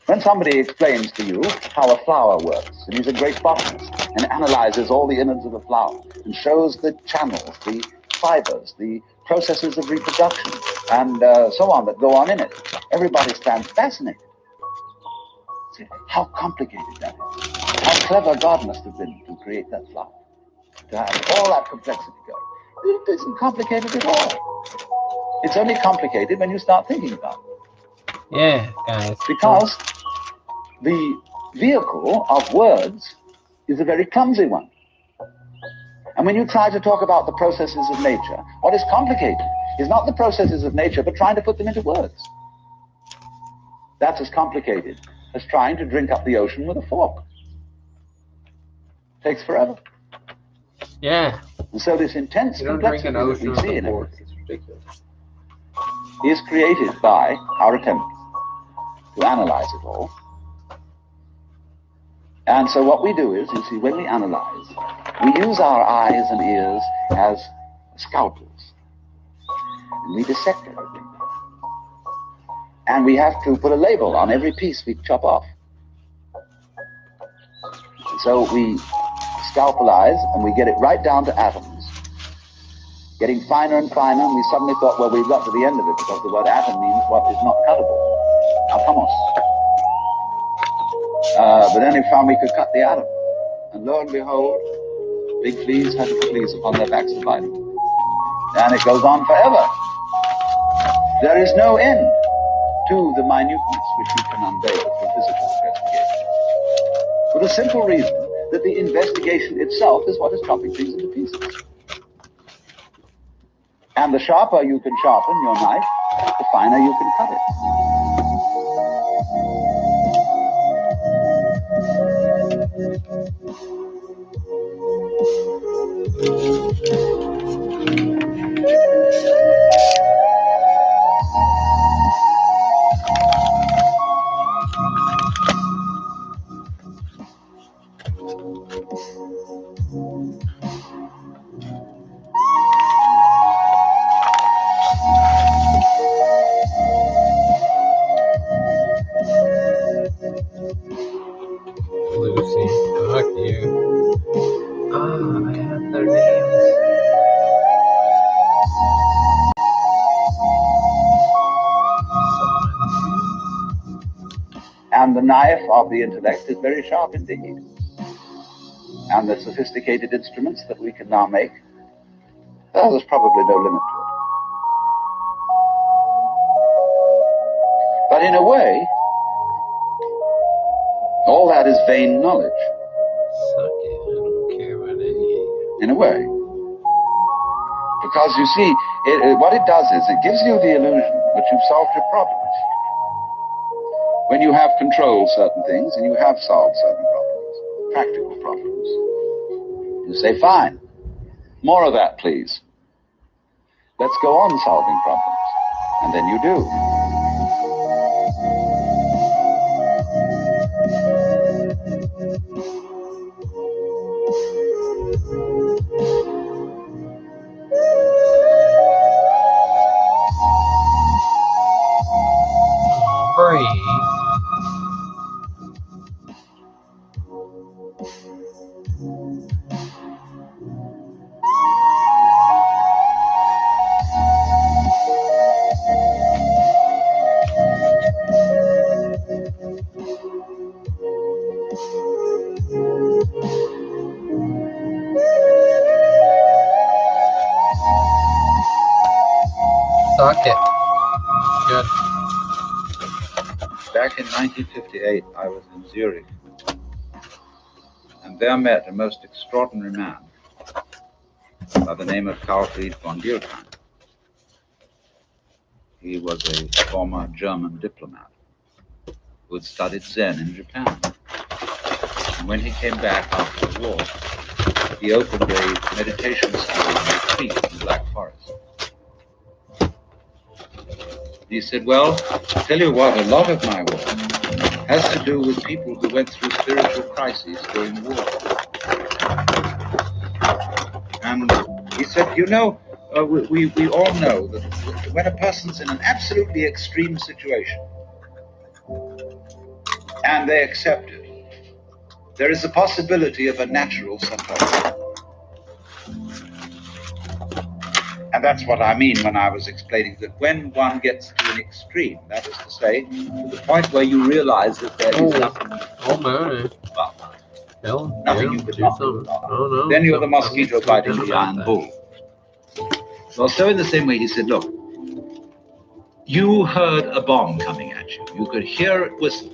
When somebody explains to you how a flower works, and he's a great botanist, and analyzes all the innards of the flower, and shows the channels, the fibers, the processes of reproduction, and so on that go on in it, everybody stands fascinated. See, how complicated that is. How clever God must have been to create that flower, to have all that complexity going. It isn't complicated at all. It's only complicated when you start thinking about it. Yeah, guys. Because the vehicle of words is a very clumsy one. And when you try to talk about the processes of nature, what is complicated is not the processes of nature, but trying to put them into words. That's as complicated as trying to drink up the ocean with a fork. Takes forever. Yeah. And so this intense You don't drink complexity an that ocean we with see a in fork. it It's ridiculous. is created by our attempt to analyze it all. And so what we do is, you see, when we analyze, we use our eyes and ears as scalpels. And we dissect everything. And we have to put a label on every piece we chop off. And so we scalpelize and we get it right down to atoms, getting finer and finer, and we suddenly thought, well, we've got to the end of it, because the word atom means what is not cuttable. Atomos. But then we found we could cut the atom. And lo and behold, big fleas had little fleas upon their backs to bite them. And it goes on forever. There is no end to the minuteness which we can unveil through physical investigation. For the simple reason that the investigation itself is what is chopping things into pieces. And the sharper you can sharpen your knife, the finer you can cut it. Lucy, fuck you. Ah, I have their names. And the knife of the intellect is very sharp indeed. And the sophisticated instruments that we can now make, well, there's probably no limit to it. But in a way, all that is vain knowledge. Suck it. I don't care about any of you. In a way. Because you see, what it does is it gives you the illusion that you've solved your problems. When you have controlled certain things and you have solved certain problems, practical problems, you say, fine, more of that, please. Let's go on solving problems. And then you do. Breathe. Suck it. Good. Back in 1958, I was in Zurich, and there met a most extraordinary man by the name of Karlfried von Dürkheim. He was a former German diplomat who had studied Zen in Japan. And when he came back after the war, he opened a meditation school retreat in the Black Forest. He said, well, I'll tell you what, a lot of my work has to do with people who went through spiritual crises during war. And he said, you know, we all know that when a person's in an absolutely extreme situation and they accept it, there is a possibility of a natural separation. And that's what I mean when I was explaining that when one gets to an extreme, that is to say, to the point where you realize that there is nothing, Oh my. well, Bill, nothing yeah, you could do not do something. about it. Oh no. Then you're the Something mosquito to biting do the about iron that. bull. Well, so in the same way, he said, look, You heard a bomb coming at you. You could hear it whistle.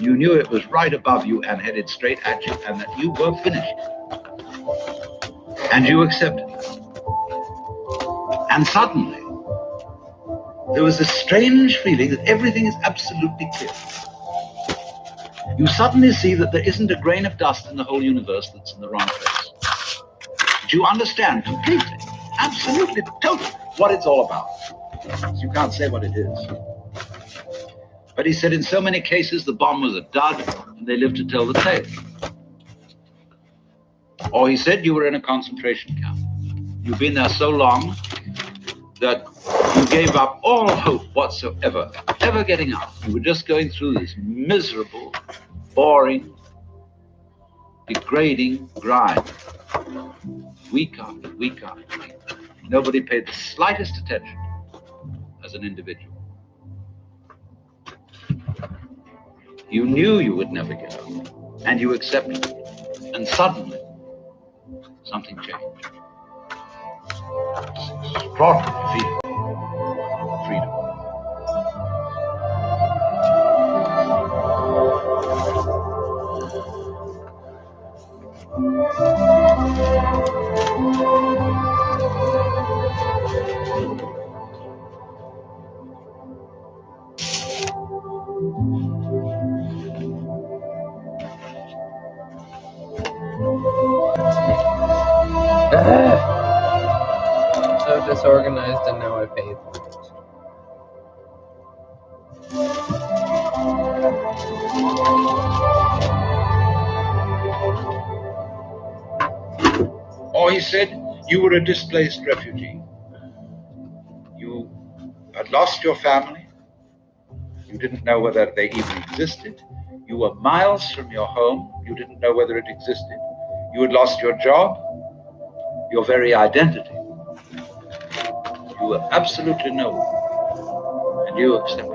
You knew it was right above you and headed straight at you, and that you were finished. And you accepted it. And suddenly, there was this strange feeling that everything is absolutely clear. You suddenly see that there isn't a grain of dust in the whole universe that's in the wrong place. Do you understand completely, absolutely, totally, what it's all about? So you can't say what it is. But he said in so many cases the bomb was a dud and they lived to tell the tale. Or he said you were in a concentration camp. You've been there so long that you gave up all hope whatsoever, ever getting out. You were just going through this miserable, boring, degrading grind, week after week after week. Nobody paid the slightest attention as an individual. You knew you would never get out, and you accepted it. And suddenly, something changed. It's an extraordinary feeling. Freedom. So disorganized, and now I pay for it. Or he said you were a displaced refugee. You had lost your family. You didn't know whether they even existed. You were miles from your home. You didn't know whether it existed. You had lost your job, your very identity. You were absolutely no one, and you accepted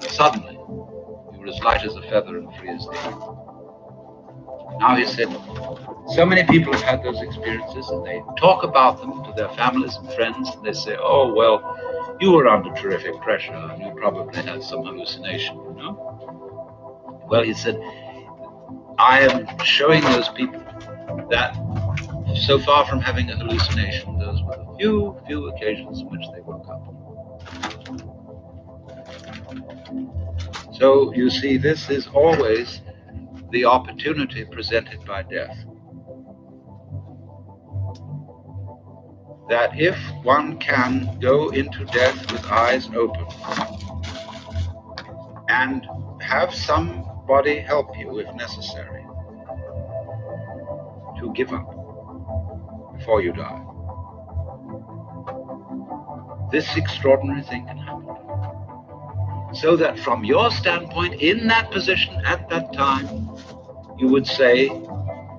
it. Suddenly, you were as light as a feather and free as the air. Now he said, so many people have had those experiences, and they talk about them to their families and friends, and they say, oh, well, you were under terrific pressure, and you probably had some hallucination, you know? Well, he said, I am showing those people that so far from having a hallucination, those were the few occasions in which they woke up. So you see, this is always the opportunity presented by death. That if one can go into death with eyes open and have somebody help you if necessary to give up before you die, this extraordinary thing can happen. So that from your standpoint, in that position at that time, you would say,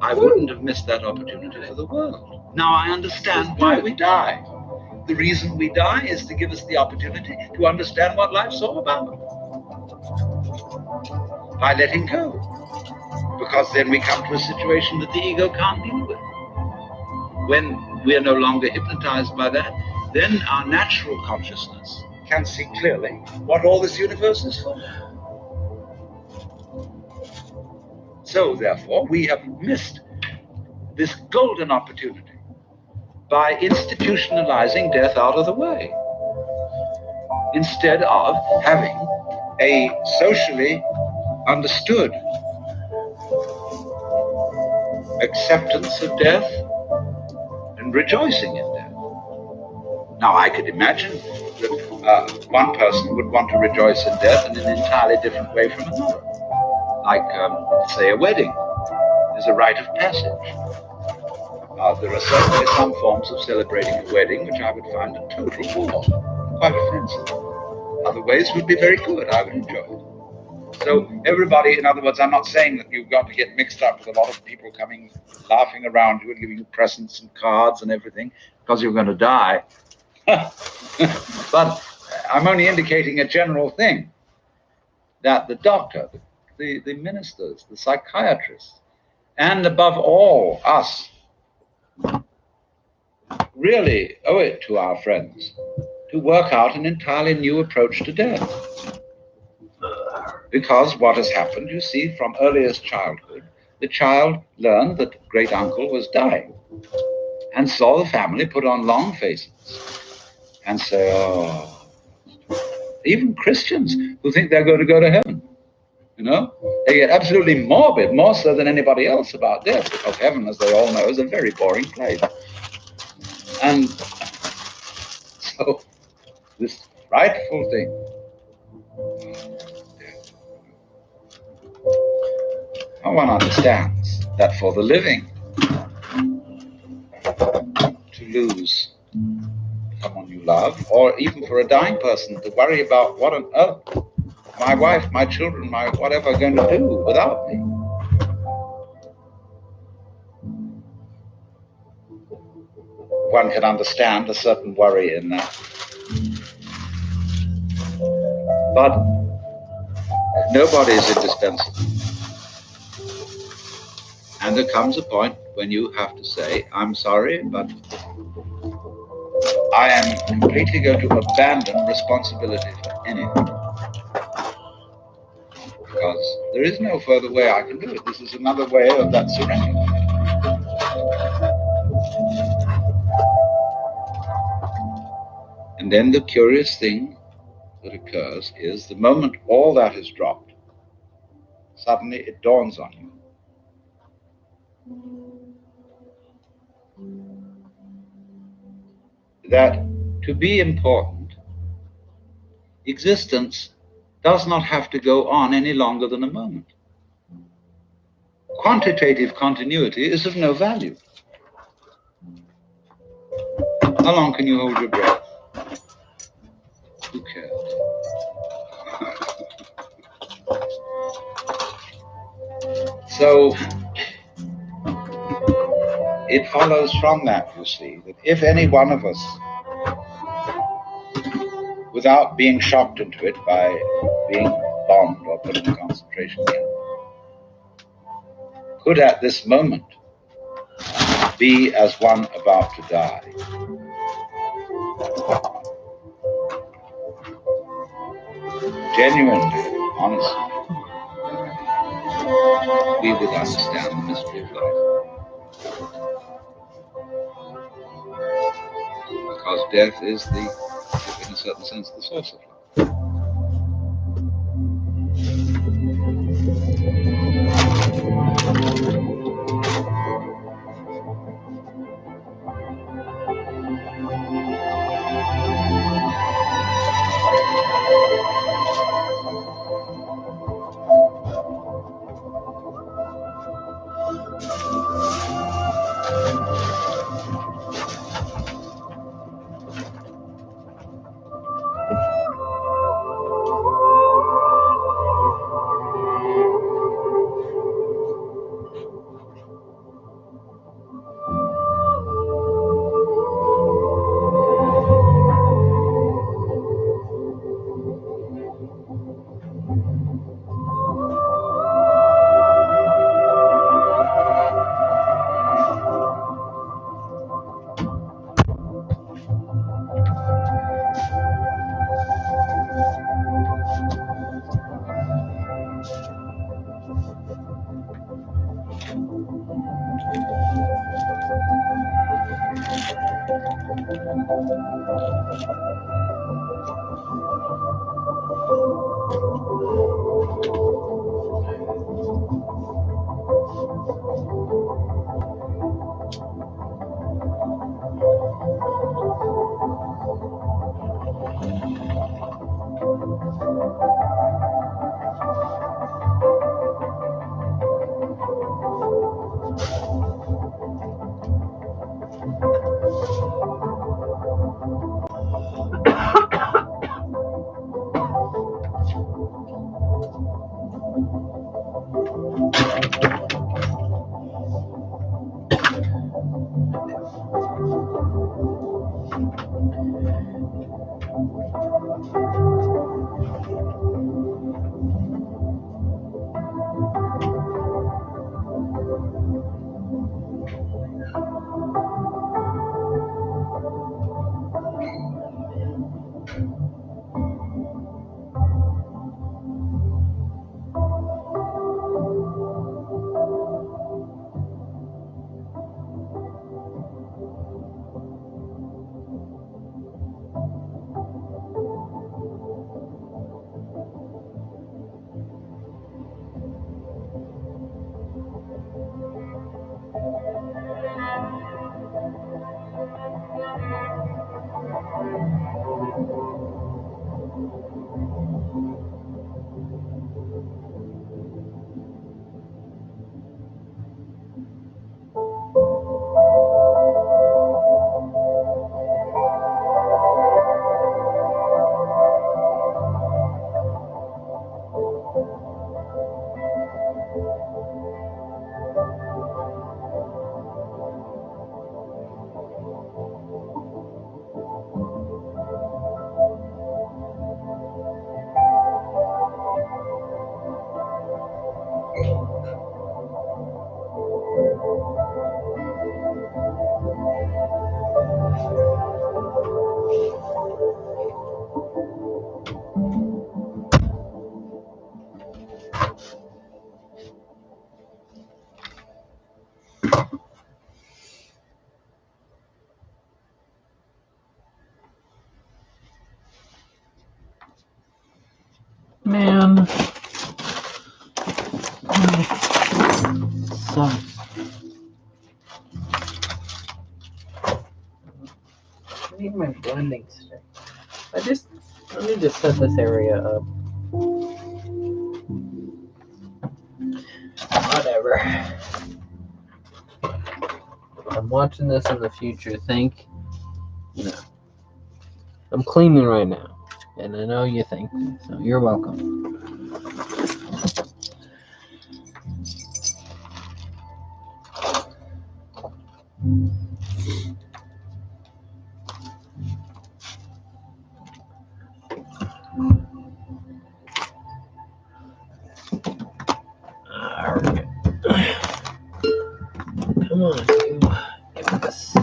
I wouldn't have missed that opportunity for the world. Now I understand why we die. The reason we die is to give us the opportunity to understand what life's all about. By letting go. Because then we come to a situation that the ego can't deal with. When we are no longer hypnotized by that, then our natural consciousness can see clearly what all this universe is for. So therefore, we have missed this golden opportunity by institutionalizing death out of the way, instead of having a socially understood acceptance of death and rejoicing in death. Now, I could imagine that one person would want to rejoice in death in an entirely different way from another. Like, say, a wedding is a rite of passage. There are certainly some forms of celebrating a wedding which I would find a total bore, quite offensive. Other ways would be very good. I would enjoy it. So everybody, in other words, I'm not saying that you've got to get mixed up with a lot of people coming, laughing around you and giving you presents and cards and everything because you're going to die. But I'm only indicating a general thing, that the doctor, the ministers, the psychiatrists, and above all, us, really owe it to our friends to work out an entirely new approach to death. Because what has happened, you see, from earliest childhood, the child learned that great uncle was dying and saw the family put on long faces and say, oh, even Christians who think they're going to go to heaven, you know, they get absolutely morbid, more so than anybody else about death, because heaven, as they all know, is a very boring place. And so this frightful thing, no one understands that for the living, to lose someone you love, or even for a dying person to worry about what on earth my wife, my children, my whatever are going to do without me. One can understand a certain worry in that. But nobody is indispensable. And there comes a point when you have to say, I'm sorry, but I am completely going to abandon responsibility for anything. Because there is no further way I can do it. This is another way of that surrender. And then the curious thing that occurs is the moment all that is dropped, suddenly it dawns on you that to be important, existence does not have to go on any longer than a moment. Quantitative continuity is of no value. How long can you hold your breath? Who cares? So it follows from that, you see, that if any one of us, without being shocked into it by being bombed or put in a concentration camp, could at this moment be as one about to die, genuinely, honestly, we would understand the mystery of life. Because death is in a certain sense, the source of life. Man. Sucks. I need my blending stick. I need to set this area up. Whatever. I'm watching this in the future. No. I'm cleaning right now. And I know you think, so you're welcome. Alright. Come on, you. Give me this.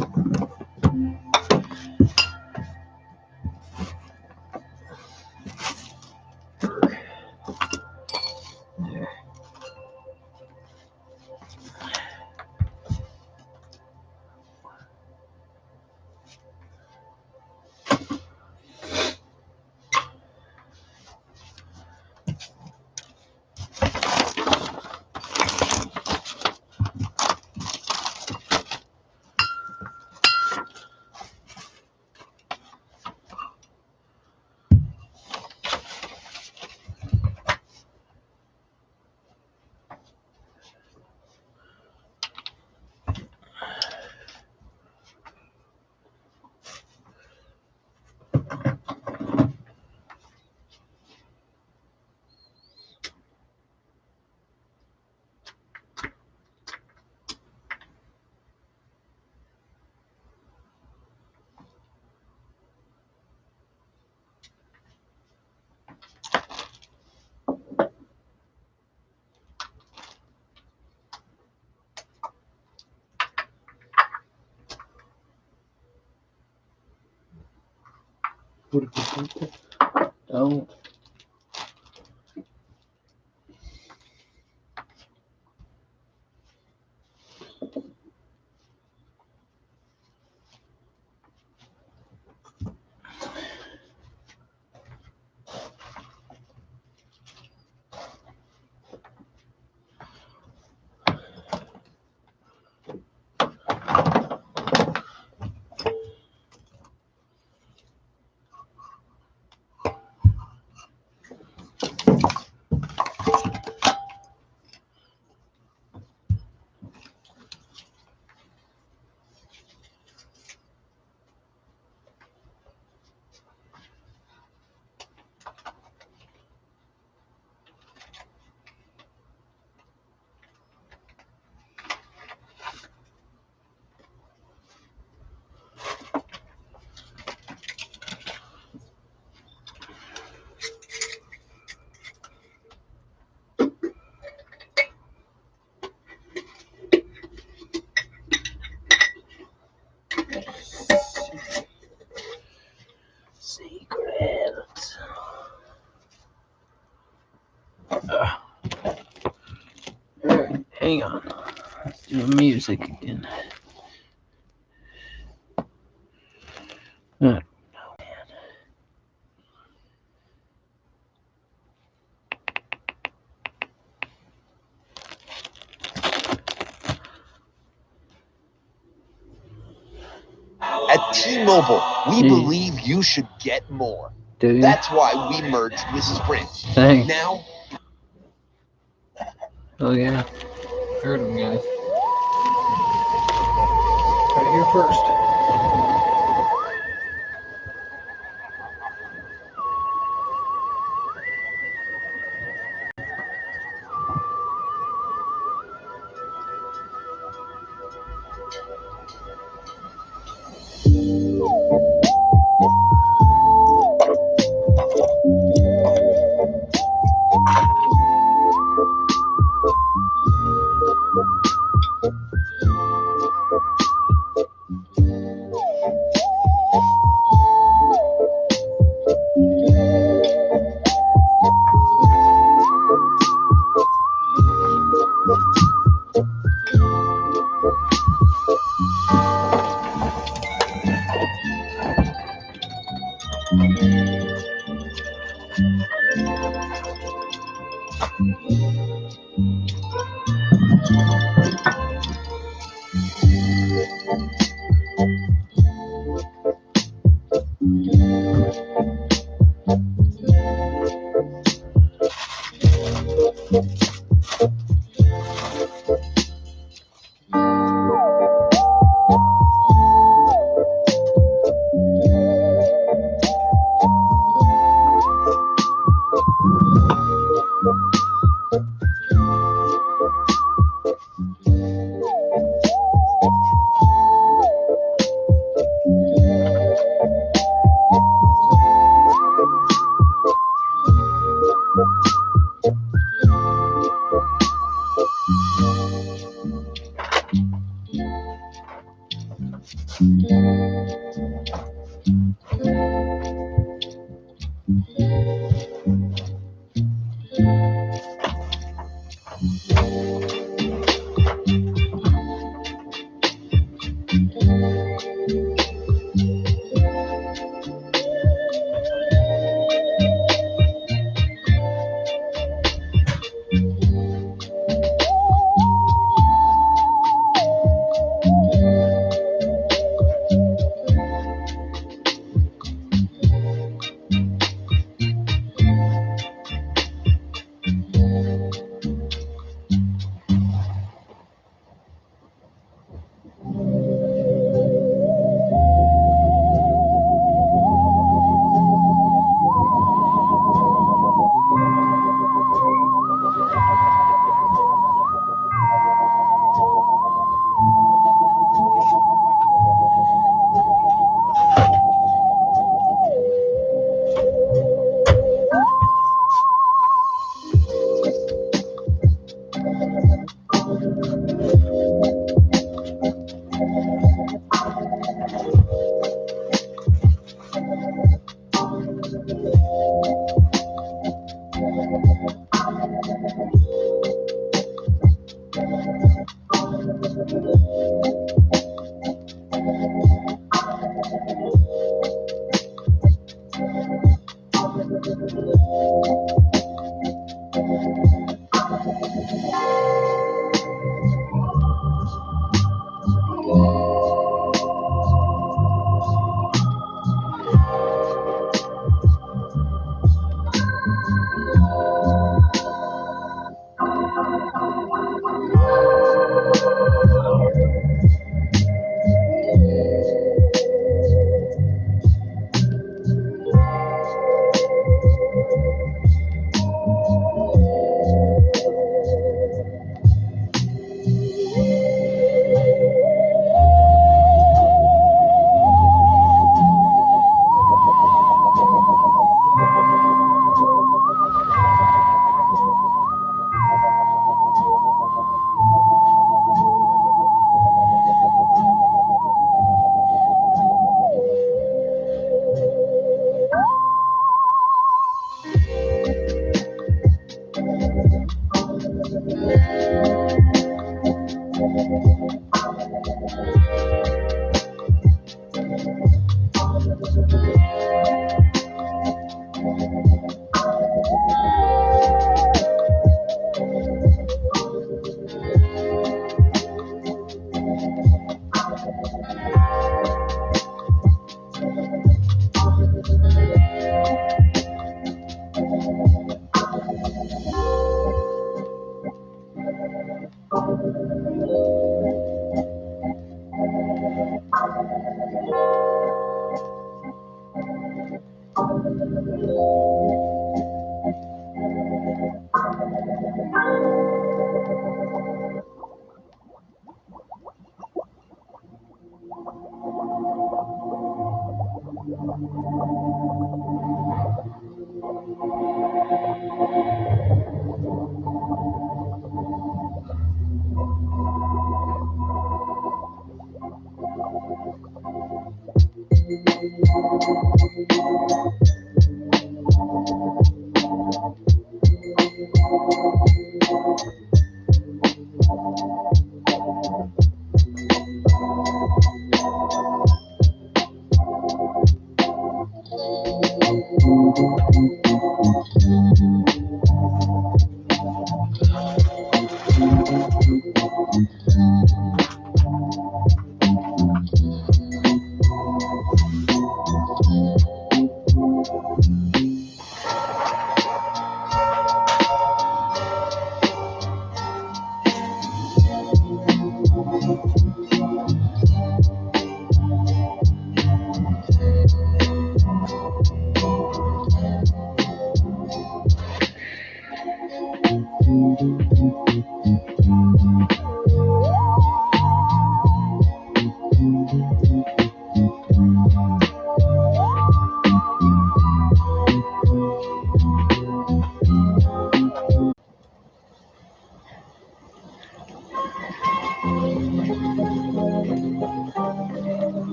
There. Don't. Secret. Alright, hang on. Let's do music again. Alright. At T-Mobile, we Jeez. believe you should get more. Do you? That's why we merged with Sprint. Thanks. Now, Oh yeah. Heard him, guys. Right here first.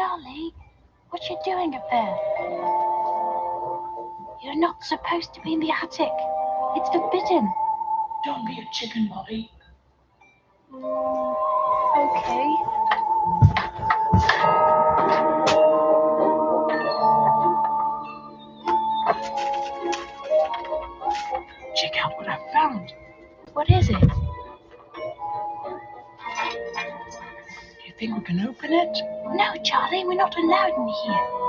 Charlie, what you doing up there? You're not supposed to be in the attic. It's forbidden. Don't be a chicken, Bobby. Okay. Check out what I found. What is it? Do you think we can open it? No, Charlie, we're not allowed in here.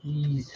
Jeez.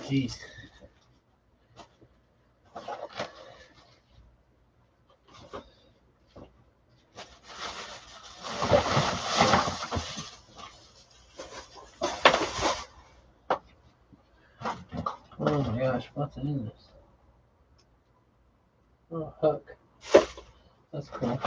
Jeez. Oh my gosh, what's in this? Oh, hook. That's cool.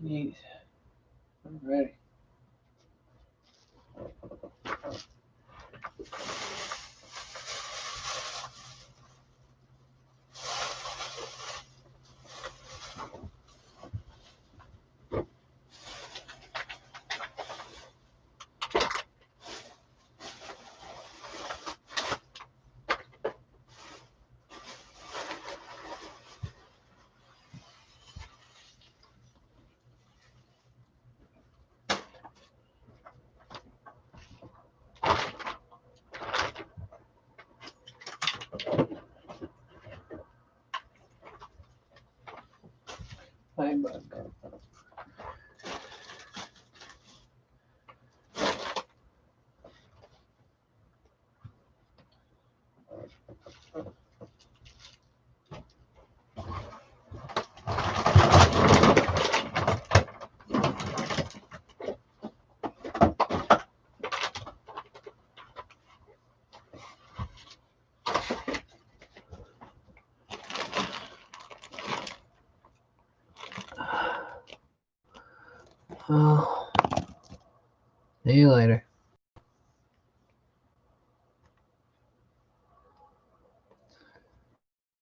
Jeez. I'm ready. Hi, bud. Oh, see you later.